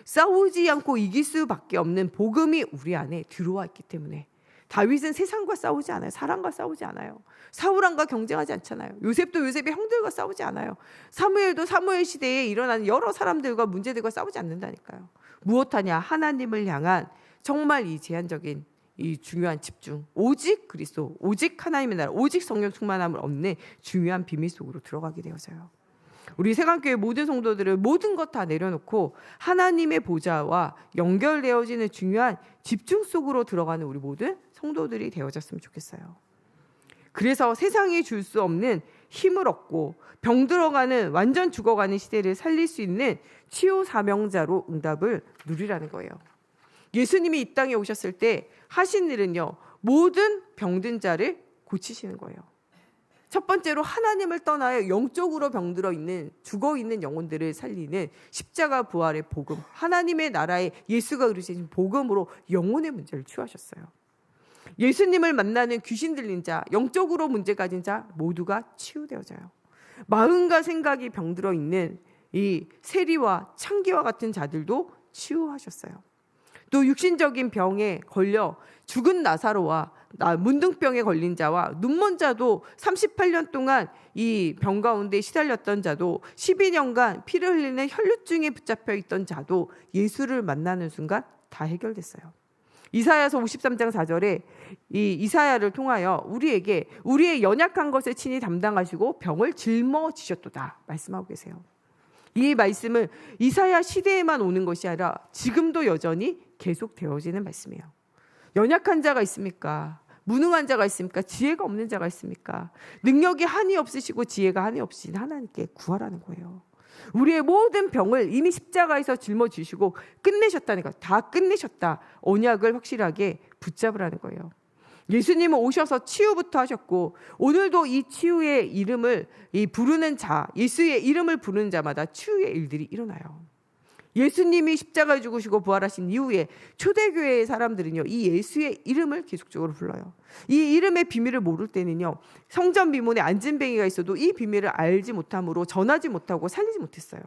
S5: 싸우지 않고 이길 수밖에 없는 복음이 우리 안에 들어와 있기 때문에 다윗은 세상과 싸우지 않아요. 사람과 싸우지 않아요. 사울왕과 경쟁하지 않잖아요. 요셉도 요셉의 형들과 싸우지 않아요. 사무엘도 사무엘 시대에 일어나는 여러 사람들과 문제들과 싸우지 않는다니까요. 무엇하냐? 하나님을 향한 정말 이 제한적인 이 중요한 집중, 오직 그리스도, 오직 하나님의 나라, 오직 성령 충만함을 얻는 중요한 비밀 속으로 들어가게 되어져요. 우리 세강교회 모든 성도들을 모든 것 다 내려놓고 하나님의 보좌와 연결되어지는 중요한 집중 속으로 들어가는 우리 모든 성도들이 되어졌으면 좋겠어요. 그래서 세상이 줄 수 없는 힘을 얻고 병들어가는, 완전 죽어가는 시대를 살릴 수 있는 치유 사명자로 응답을 누리라는 거예요. 예수님이 이 땅에 오셨을 때 하신 일은요, 모든 병든 자를 고치시는 거예요. 첫 번째로 하나님을 떠나여 영적으로 병들어 있는, 죽어 있는 영혼들을 살리는 십자가 부활의 복음, 하나님의 나라에 예수가 이루신 복음으로 영혼의 문제를 치유하셨어요. 예수님을 만나는 귀신 들린 자, 영적으로 문제 가진 자 모두가 치유되어져요. 마음과 생각이 병들어 있는 이 세리와 창기와 같은 자들도 치유하셨어요. 또 육신적인 병에 걸려 죽은 나사로와 문둥병에 걸린 자와 눈먼 자도 38년 동안 이 병 가운데 시달렸던 자도 12년간 피를 흘리는 혈루증에 붙잡혀 있던 자도 예수를 만나는 순간 다 해결됐어요. 이사야서 53장 4절에 이 이사야를 통하여 우리에게 우리의 연약한 것을 친히 담당하시고 병을 짊어지셨도다 말씀하고 계세요. 이 말씀은 이사야 시대에만 오는 것이 아니라 지금도 여전히 계속되어지는 말씀이에요. 연약한 자가 있습니까? 무능한 자가 있습니까? 지혜가 없는 자가 있습니까? 능력이 한이 없으시고 지혜가 한이 없으신 하나님께 구하라는 거예요. 우리의 모든 병을 이미 십자가에서 짊어지시고 끝내셨다니까. 다 끝내셨다. 언약을 확실하게 붙잡으라는 거예요. 예수님은 오셔서 치유부터 하셨고 오늘도 이 치유의 이름을 부르는 자, 예수의 이름을 부르는 자마다 치유의 일들이 일어나요. 예수님이 십자가에 죽으시고 부활하신 이후에 초대교회의 사람들은요, 이 예수의 이름을 계속적으로 불러요. 이 이름의 비밀을 모를 때는요, 성전 미문에 안진뱅이가 있어도 이 비밀을 알지 못함으로 전하지 못하고 살리지 못했어요.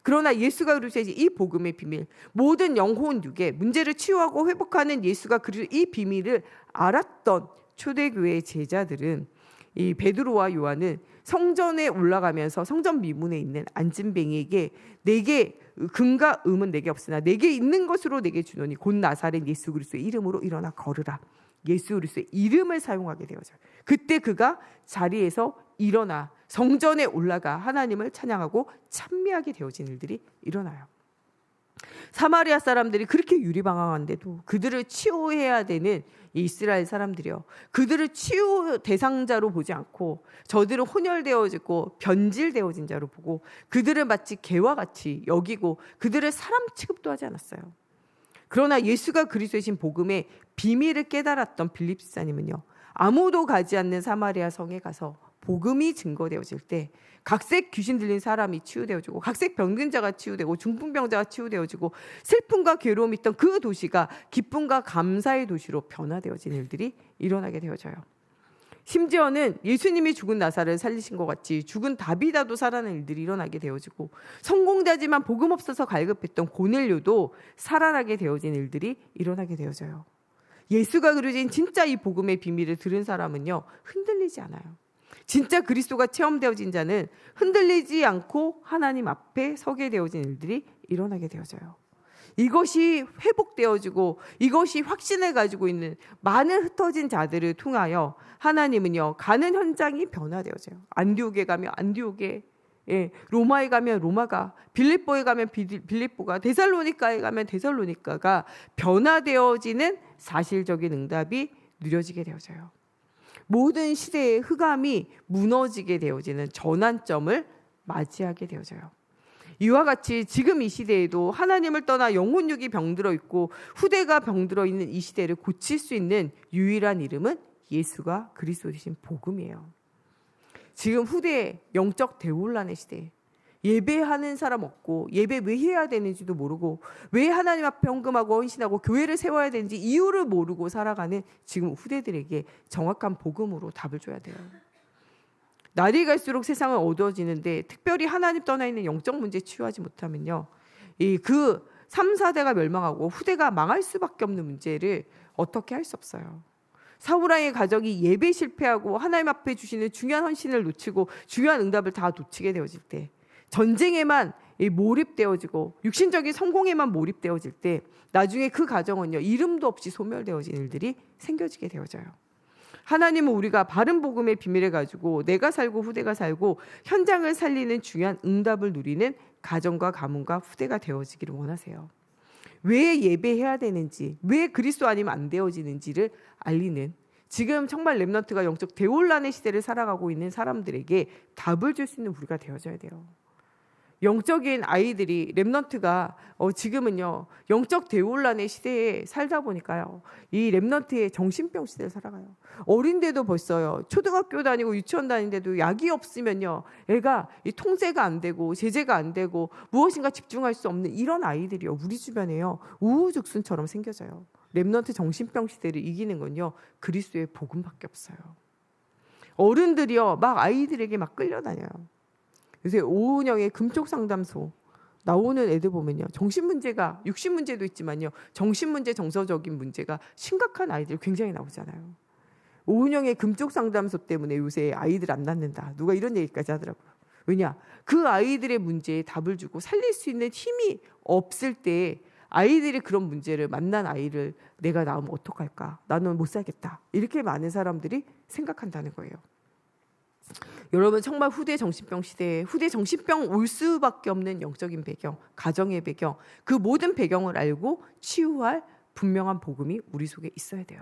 S5: 그러나 예수가 그리신 이 복음의 비밀, 모든 영혼 육의 문제를 치유하고 회복하는 예수가 그리신 이 비밀을 알았던 초대교회의 제자들은, 이 베드로와 요한은 성전에 올라가면서 성전 미문에 있는 안진뱅이에게 내게 금과 음은 내게 없으나 내게 있는 것으로 내게 주노니 곧 나사렛 예수 그리스도의 이름으로 일어나 걸으라. 예수 그리스도의 이름을 사용하게 되어져요. 그때 그가 자리에서 일어나 성전에 올라가 하나님을 찬양하고 찬미하게 되어진 일들이 일어나요. 사마리아 사람들이 그렇게 유리방황한데도 그들을 치유해야 되는 이 이스라엘 사람들이요, 그들을 치유 대상자로 보지 않고 저들은 혼혈되어지고 변질되어진 자로 보고 그들을 마치 개와 같이 여기고 그들을 사람 취급도 하지 않았어요. 그러나 예수가 그리스도이신 복음의 비밀을 깨달았던 빌립 집사님은요, 아무도 가지 않는 사마리아 성에 가서 복음이 증거되어질 때 각색 귀신 들린 사람이 치유되어지고 각색 병든 자가 치유되고 중풍병자가 치유되어지고 슬픔과 괴로움이 있던 그 도시가 기쁨과 감사의 도시로 변화되어진 일들이 일어나게 되어져요. 심지어는 예수님이 죽은 나사를 살리신 것 같이 죽은 다비다도 살아난 일들이 일어나게 되어지고 성공자지만 복음 없어서 갈급했던 고넬료도 살아나게 되어진 일들이 일어나게 되어져요. 예수가 그려진 진짜 이 복음의 비밀을 들은 사람은요, 흔들리지 않아요. 진짜 그리스도가 체험되어진 자는 흔들리지 않고 하나님 앞에 서게 되어진 일들이 일어나게 되어져요. 이것이 회복되어지고 이것이 확신을 가지고 있는 많은 흩어진 자들을 통하여 하나님은요, 가는 현장이 변화되어져요. 안디옥에 가면 안디옥에, 로마에 가면 로마가, 빌립보에 가면 빌립보가, 데살로니가에 가면 데살로니가가 변화되어지는 사실적인 응답이 누려지게 되어져요. 모든 시대의 흑암이 무너지게 되어지는 전환점을 맞이하게 되어져요. 이와 같이 지금 이 시대에도 하나님을 떠나 영혼육이 병들어 있고 후대가 병들어 있는 이 시대를 고칠 수 있는 유일한 이름은 예수가 그리스도이신 복음이에요. 지금 후대의 영적 대혼란의 시대, 예배하는 사람 없고 예배 왜 해야 되는지도 모르고 왜 하나님 앞에 헌금하고 헌신하고 교회를 세워야 되는지 이유를 모르고 살아가는 지금 후대들에게 정확한 복음으로 답을 줘야 돼요. 날이 갈수록 세상은 어두워지는데 특별히 하나님 떠나 있는 영적 문제 치유하지 못하면요, 그 3, 4대가 멸망하고 후대가 망할 수밖에 없는 문제를 어떻게 할 수 없어요. 사울왕의 가정이 예배 실패하고 하나님 앞에 주시는 중요한 헌신을 놓치고 중요한 응답을 다 놓치게 되어질 때, 전쟁에만 몰입되어지고 육신적인 성공에만 몰입되어질 때 나중에 그 가정은요, 이름도 없이 소멸되어진 일들이 생겨지게 되어져요. 하나님은 우리가 바른 복음의 비밀을 가지고 내가 살고 후대가 살고 현장을 살리는 중요한 응답을 누리는 가정과 가문과 후대가 되어지기를 원하세요. 왜 예배해야 되는지, 왜 그리스도 아니면 안 되어지는지를 알리는, 지금 정말 렘넌트가 영적 대혼란의 시대를 살아가고 있는 사람들에게 답을 줄 수 있는 우리가 되어져야 돼요. 영적인 아이들이, 렘넌트가 지금은요, 영적 대혼란의 시대에 살다 보니까요, 이 렘넌트의 정신병 시대를 살아가요. 어린데도 벌써요, 초등학교 다니고 유치원 다니는데도 약이 없으면요, 애가 이 통제가 안 되고 제재가 안 되고 무엇인가 집중할 수 없는 이런 아이들이요, 우리 주변에요, 우후죽순처럼 생겨져요. 렘넌트 정신병 시대를 이기는 건요, 그리스도의 복음밖에 없어요. 어른들이요, 막 아이들에게 막 끌려다녀요. 요새 오은영의 금쪽 상담소 나오는 애들 보면요, 정신 문제가, 육신 문제도 있지만요, 정신 문제, 정서적인 문제가 심각한 아이들 굉장히 나오잖아요. 오은영의 금쪽 상담소 때문에 요새 아이들 안 낳는다, 누가 이런 얘기까지 하더라고요. 왜냐, 그 아이들의 문제에 답을 주고 살릴 수 있는 힘이 없을 때 아이들이 그런 문제를, 만난 아이를 내가 낳으면 어떡할까, 나는 못 살겠다, 이렇게 많은 사람들이 생각한다는 거예요. 여러분, 정말 후대 정신병 시대에 후대 정신병 올 수밖에 없는 영적인 배경, 가정의 배경, 그 모든 배경을 알고 치유할 분명한 복음이 우리 속에 있어야 돼요.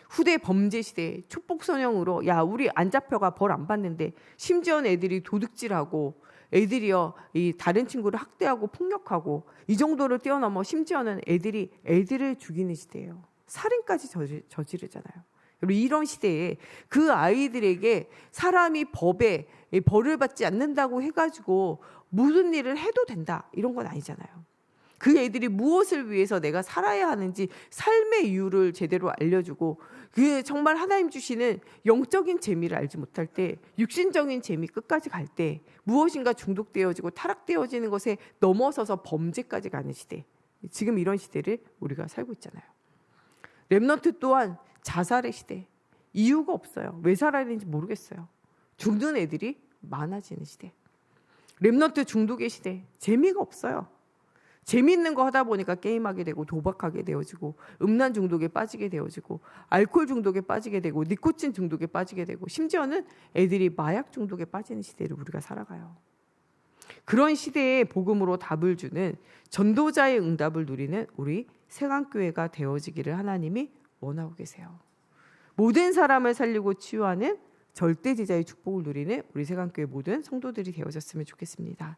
S5: 후대 범죄 시대에 촉복선형으로, 야, 우리 안 잡혀가 벌 안 받는데, 심지어는 애들이 도둑질하고 애들이요, 이 다른 친구를 학대하고 폭력하고 이 정도를 뛰어넘어 심지어는 애들을 죽이는 시대예요. 살인까지 저지르잖아요. 이런 시대에 그 아이들에게 사람이 법에 벌을 받지 않는다고 해가지고 무슨 일을 해도 된다, 이런 건 아니잖아요. 그 애들이 무엇을 위해서 내가 살아야 하는지 삶의 이유를 제대로 알려주고, 그 정말 하나님 주시는 영적인 재미를 알지 못할 때, 육신적인 재미 끝까지 갈 때 무엇인가 중독되어지고 타락되어지는 것에 넘어서서 범죄까지 가는 시대, 지금 이런 시대를 우리가 살고 있잖아요. 렘넌트 또한 자살의 시대, 이유가 없어요. 왜 살아야 되는지 모르겠어요. 죽는 애들이 많아지는 시대, 렘넌트 중독의 시대, 재미가 없어요. 재미있는 거 하다 보니까 게임하게 되고 도박하게 되어지고 음란 중독에 빠지게 되어지고 알코올 중독에 빠지게 되고 니코틴 중독에 빠지게 되고 심지어는 애들이 마약 중독에 빠지는 시대를 우리가 살아가요. 그런 시대에 복음으로 답을 주는 전도자의 응답을 누리는 우리 세강교회가 되어지기를 하나님이 원하고 계세요. 모든 사람을 살리고 치유하는 절대제자의 축복을 누리는 우리 세강교회 모든 성도들이 되어졌으면 좋겠습니다.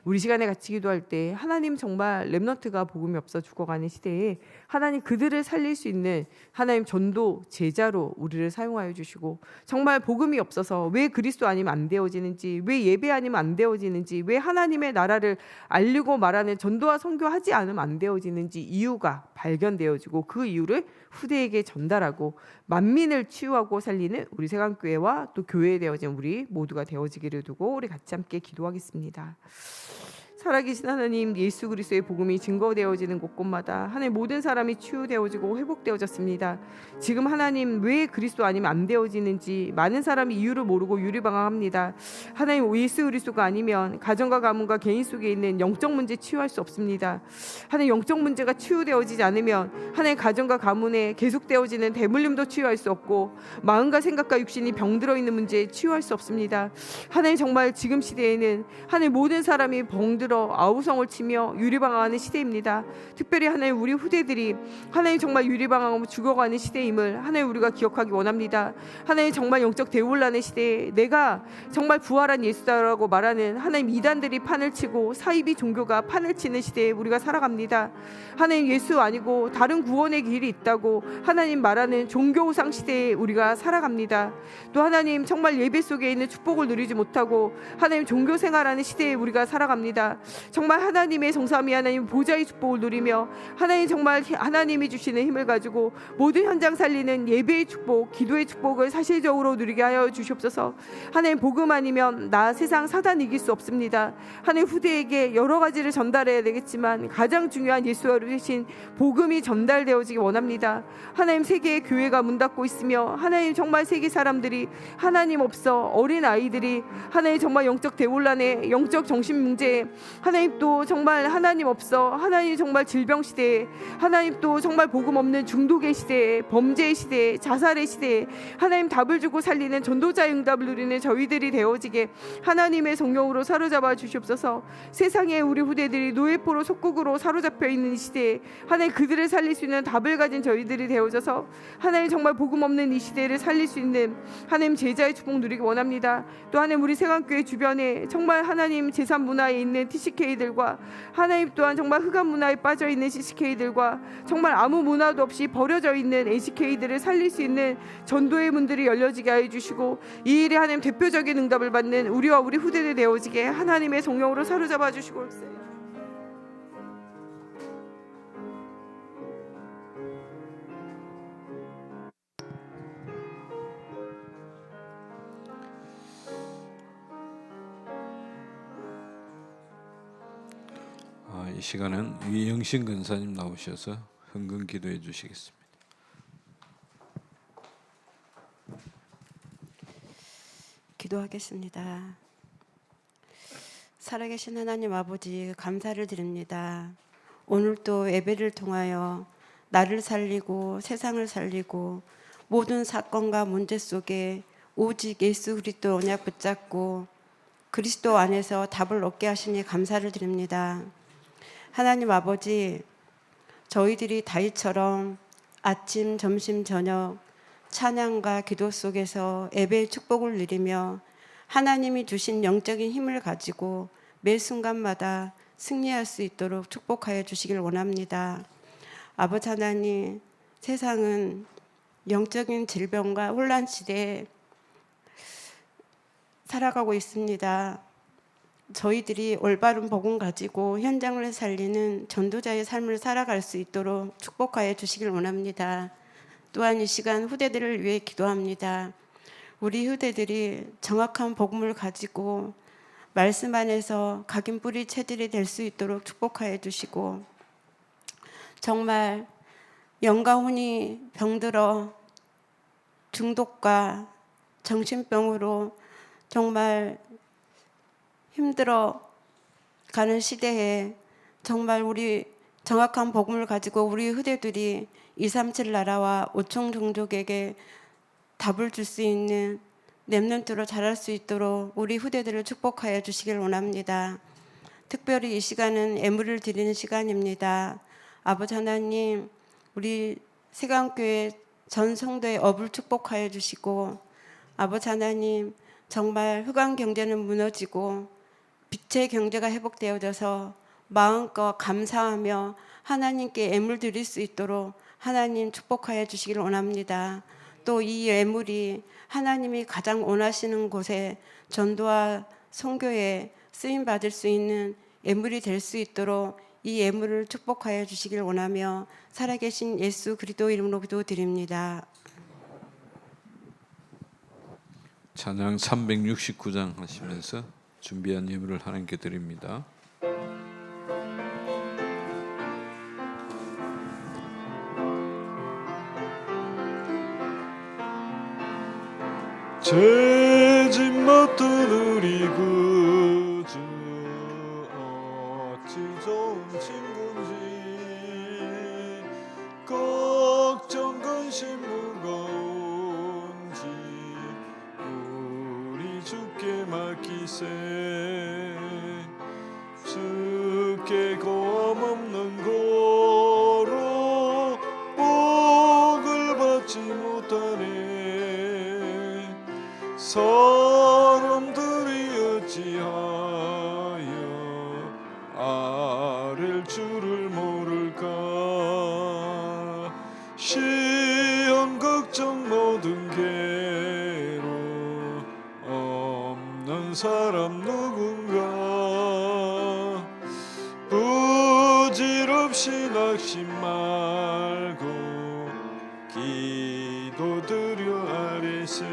S5: 우리 시간에 같이 기도할 때 하나님 정말 렘넌트가 복음이 없어 죽어가는 시대에 하나님 그들을 살릴 수 있는 하나님 전도 제자로 우리를 사용하여 주시고, 정말 복음이 없어서 왜 그리스도 아니면 안 되어지는지, 왜 예배 아니면 안 되어지는지, 왜 하나님의 나라를 알리고 말하는 전도와 선교하지 않으면 안 되어지는지 이유가 발견되어지고 그 이유를 후대에게 전달하고 만민을 치유하고 살리는 우리 세강교회와 또 교회에 되어진 우리 모두가 되어지기를 두고 우리 같이 함께 기도하겠습니다. 살아계신 하나님, 예수 그리스도의 복음이 증거되어지는 곳곳마다 하나님 모든 사람이 치유되어지고 회복되어졌습니다. 지금 하나님 왜 그리스도 아니면 안 되어지는지 많은 사람이 이유를 모르고 유리방황합니다. 하나님 예수 그리스도가 아니면 가정과 가문과 개인 속에 있는 영적 문제 치유할 수 없습니다. 하나님 영적 문제가 치유되어지지 않으면 하나님 가정과 가문에 계속되어지는 대물림도 치유할 수 없고 마음과 생각과 육신이 병들어 있는 문제 치유할 수 없습니다. 하나님 정말 지금 시대에는 하나님 모든 사람이 병들어 아우성을 치며 유리방황하는 시대입니다. 특별히 하나님 우리 후대들이 하나님 정말 유리방황하고 죽어가는 시대임을 하나님 우리가 기억하기 원합니다. 하나님 정말 영적 대혼란의 시대에 내가 정말 부활한 예수다라고 말하는 하나님 이단들이 판을 치고 사이비 종교가 판을 치는 시대에 우리가 살아갑니다. 하나님 예수 아니고 다른 구원의 길이 있다고 하나님 말하는 종교우상 시대에 우리가 살아갑니다. 또 하나님 정말 예배 속에 있는 축복을 누리지 못하고 하나님 종교 생활하는 시대에 우리가 살아갑니다. 정말 하나님의 성삼위 하나님 보좌의 축복을 누리며 하나님 정말 하나님이 주시는 힘을 가지고 모든 현장 살리는 예배의 축복, 기도의 축복을 사실적으로 누리게 하여 주시옵소서. 하나님 복음 아니면 나 세상 사단 이길 수 없습니다. 하나님 후대에게 여러 가지를 전달해야 되겠지만 가장 중요한 예수와 되신 복음이 전달되어지기 원합니다. 하나님 세계의 교회가 문 닫고 있으며 하나님 정말 세계 사람들이 하나님 없어 어린 아이들이 하나님 정말 영적 대혼란에 영적 정신 문제에 하나님 또 정말 하나님 없어 하나님 정말 질병 시대에 하나님 또 정말 복음 없는 중독의 시대에 범죄의 시대에 자살의 시대에 하나님 답을 주고 살리는 전도자의 응답을 누리는 저희들이 되어지게 하나님의 성령으로 사로잡아 주시옵소서. 세상에 우리 후대들이 노예포로 속국으로 사로잡혀 있는 이 시대에 하나님 그들을 살릴 수 있는 답을 가진 저희들이 되어져서 하나님 정말 복음 없는 이 시대를 살릴 수 있는 하나님 제자의 축복 누리기 원합니다. 또 하나님 우리 세강교회 주변에 정말 하나님 제산 문화에 있는 TCK들과 하나님 또한 정말 흑암 문화에 빠져 있는 CCK들과 정말 아무 문화도 없이 버려져 있는 ACK들을 살릴 수 있는 전도의 문들이 열려지게 하여 주시고 이 일에 하나님 대표적인 응답을 받는 우리와 우리 후대들 되어지게 하나님의 성령으로 사로잡아 주시고
S1: 이 시간은 위영신 근사님 나오셔서 헌금 기도해 주시겠습니다.
S3: 기도하겠습니다. 살아계신 하나님 아버지 감사를 드립니다. 오늘도 예배를 통하여 나를 살리고 세상을 살리고 모든 사건과 문제 속에 오직 예수 그리스도 언약 붙잡고 그리스도 안에서 답을 얻게 하시니 감사를 드립니다. 하나님 아버지, 저희들이 다윗처럼 아침, 점심, 저녁 찬양과 기도 속에서 예배의 축복을 누리며 하나님이 주신 영적인 힘을 가지고 매 순간마다 승리할 수 있도록 축복하여 주시길 원합니다. 아버지 하나님, 세상은 영적인 질병과 혼란 시대에 살아가고 있습니다. 저희들이 올바른 복음 가지고 현장을 살리는 전도자의 삶을 살아갈 수 있도록 축복하여 주시길 원합니다. 또한 이 시간 후대들을 위해 기도합니다. 우리 후대들이 정확한 복음을 가지고 말씀 안에서 각인 뿌리 채들이 될 수 있도록 축복하여 주시고 정말 영과 혼이 병들어 중독과 정신병으로 정말 힘들어 가는 시대에 정말 우리 정확한 복음을 가지고 우리 후대들이 237 나라와 5총 종족에게 답을 줄 수 있는 렘넌트로 자랄 수 있도록 우리 후대들을 축복하여 주시길 원합니다. 특별히 이 시간은 예물을 드리는 시간입니다. 아버지 하나님, 우리 세강교회 전 성도의 업을 축복하여 주시고, 아버지 하나님, 정말 흑암 경제는 무너지고 빛의 경제가 회복되어져서 마음껏 감사하며 하나님께 예물 드릴 수 있도록 하나님 축복하여 주시기를 원합니다. 또 이 예물이 하나님이 가장 원하시는 곳에 전도와 선교에 쓰임 받을 수 있는 예물이 될 수 있도록 이 예물을 축복하여 주시길 원하며 살아계신 예수 그리스도 이름으로 기도드립니다.
S1: 찬양 369장 하시면서 준비한 예물을 하나님께 드립니다.
S2: 죄짓 못한 우리 구주 어찌 좋은 친구인지 걱정 근심 무거운지 우리 주께 맡기세 주께 고함 없는 고로 복을 받지 못하네 사람들이 어찌하여 아랠 줄을 모를까 시험 걱정 모든 괴로 없는 사람 누군가 부질없이 낙심 말고 기도드려 아뢰세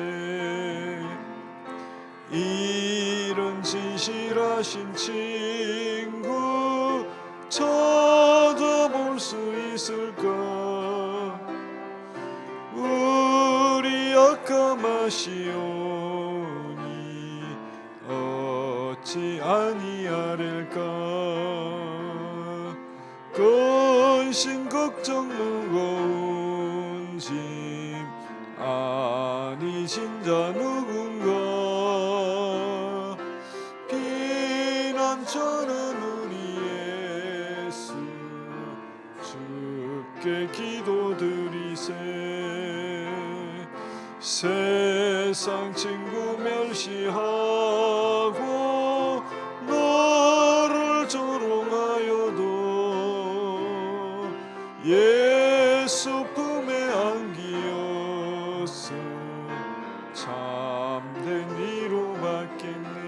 S2: 이런 진실하신 친구 찾아볼 수 있을까 우리 약함하시오니 어찌 아니하릴까 근심 걱정 무거운 짐 아니신 자 누군가 비난처는 우리 예수 주께 기도드리세 세상 친구 멸시하고 너를 조롱하여도 예수 품에 안기었어 참된 위로 받겠네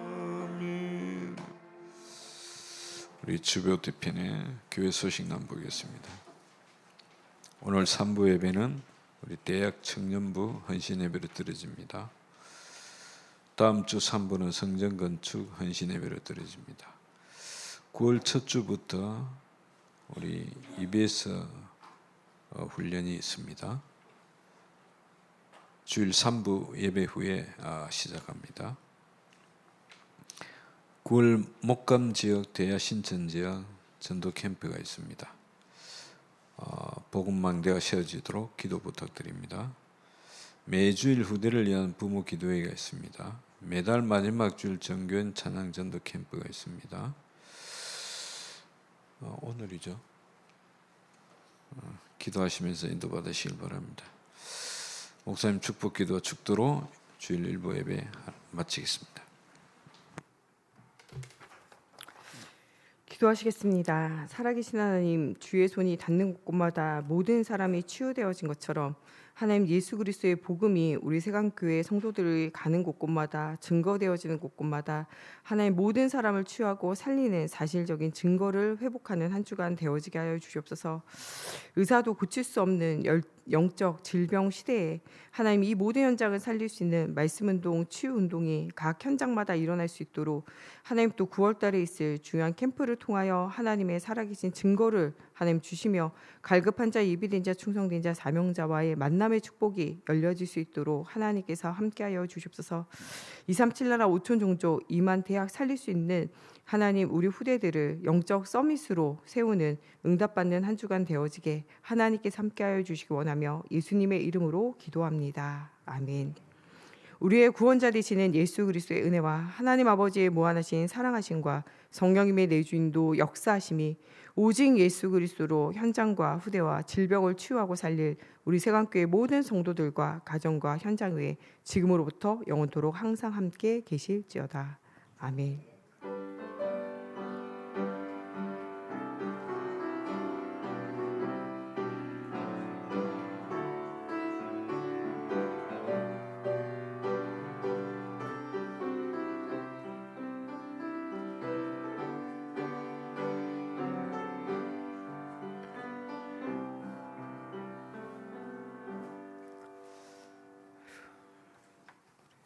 S2: 아멘.
S1: 우리 주보 대편의 교회 소식만 보겠습니다. 오늘 3부 예배는 우리 대학 청년부 헌신 예배로 드려집니다. 다음 주 3부는 성전 건축 헌신 예배로 드려집니다. 9월 첫 주부터 우리 EBS 훈련이 있습니다. 주일 3부 예배 후에 시작합니다. 9월 목감 지역, 대야 신천 지역 전도 캠프가 있습니다. 복음망대가 세워지도록 기도 부탁드립니다. 매주일 후대를 위한 부모 기도회가 있습니다. 매달 마지막 주일 정교회 찬양 전도 캠프가 있습니다. 오늘이죠. 기도하시면서 인도받으시길 바랍니다. 목사님 축복 기도와 축도로 주일 일부 예배 마치겠습니다.
S5: 기도하시겠습니다. 살아계신 하나님, 주의 손이 닿는 곳곳마다 모든 사람이 치유되어진 것처럼 하나님 예수 그리스도의 복음이 우리 세강교회 성도들이 가는 곳곳마다 증거되어지는 곳곳마다 하나님 모든 사람을 치유하고 살리는 사실적인 증거를 회복하는 한 주간 되어지게 하여 주시옵소서. 의사도 고칠 수 없는 영적 질병 시대에 하나님 이 모든 현장을 살릴 수 있는 말씀운동, 치유운동이 각 현장마다 일어날 수 있도록 하나님 또 9월 달에 있을 중요한 캠프를 통하여 하나님의 살아계신 증거를 하나님 주시며 갈급한 자, 예비된 자, 충성된 자, 사명자와의 만남의 축복이 열려질 수 있도록 하나님께서 함께하여 주시옵소서. 237 나라 5천 종족 2만 대학 살릴 수 있는 하나님 우리 후대들을 영적 서밋으로 세우는 응답받는 한 주간 되어지게 하나님께서 함께하여 주시기 원하며 예수님의 이름으로 기도합니다. 아멘. 우리의 구원자 되시는 예수 그리스도의 은혜와 하나님 아버지의 무한하신 사랑하심과 성령님의 내주인도 역사하심이 오직 예수 그리스도로 현장과 후대와 질병을 치유하고 살릴 우리 세강교회 모든 성도들과 가정과 현장 위에 지금으로부터 영원토록 항상 함께 계실지어다. 아멘.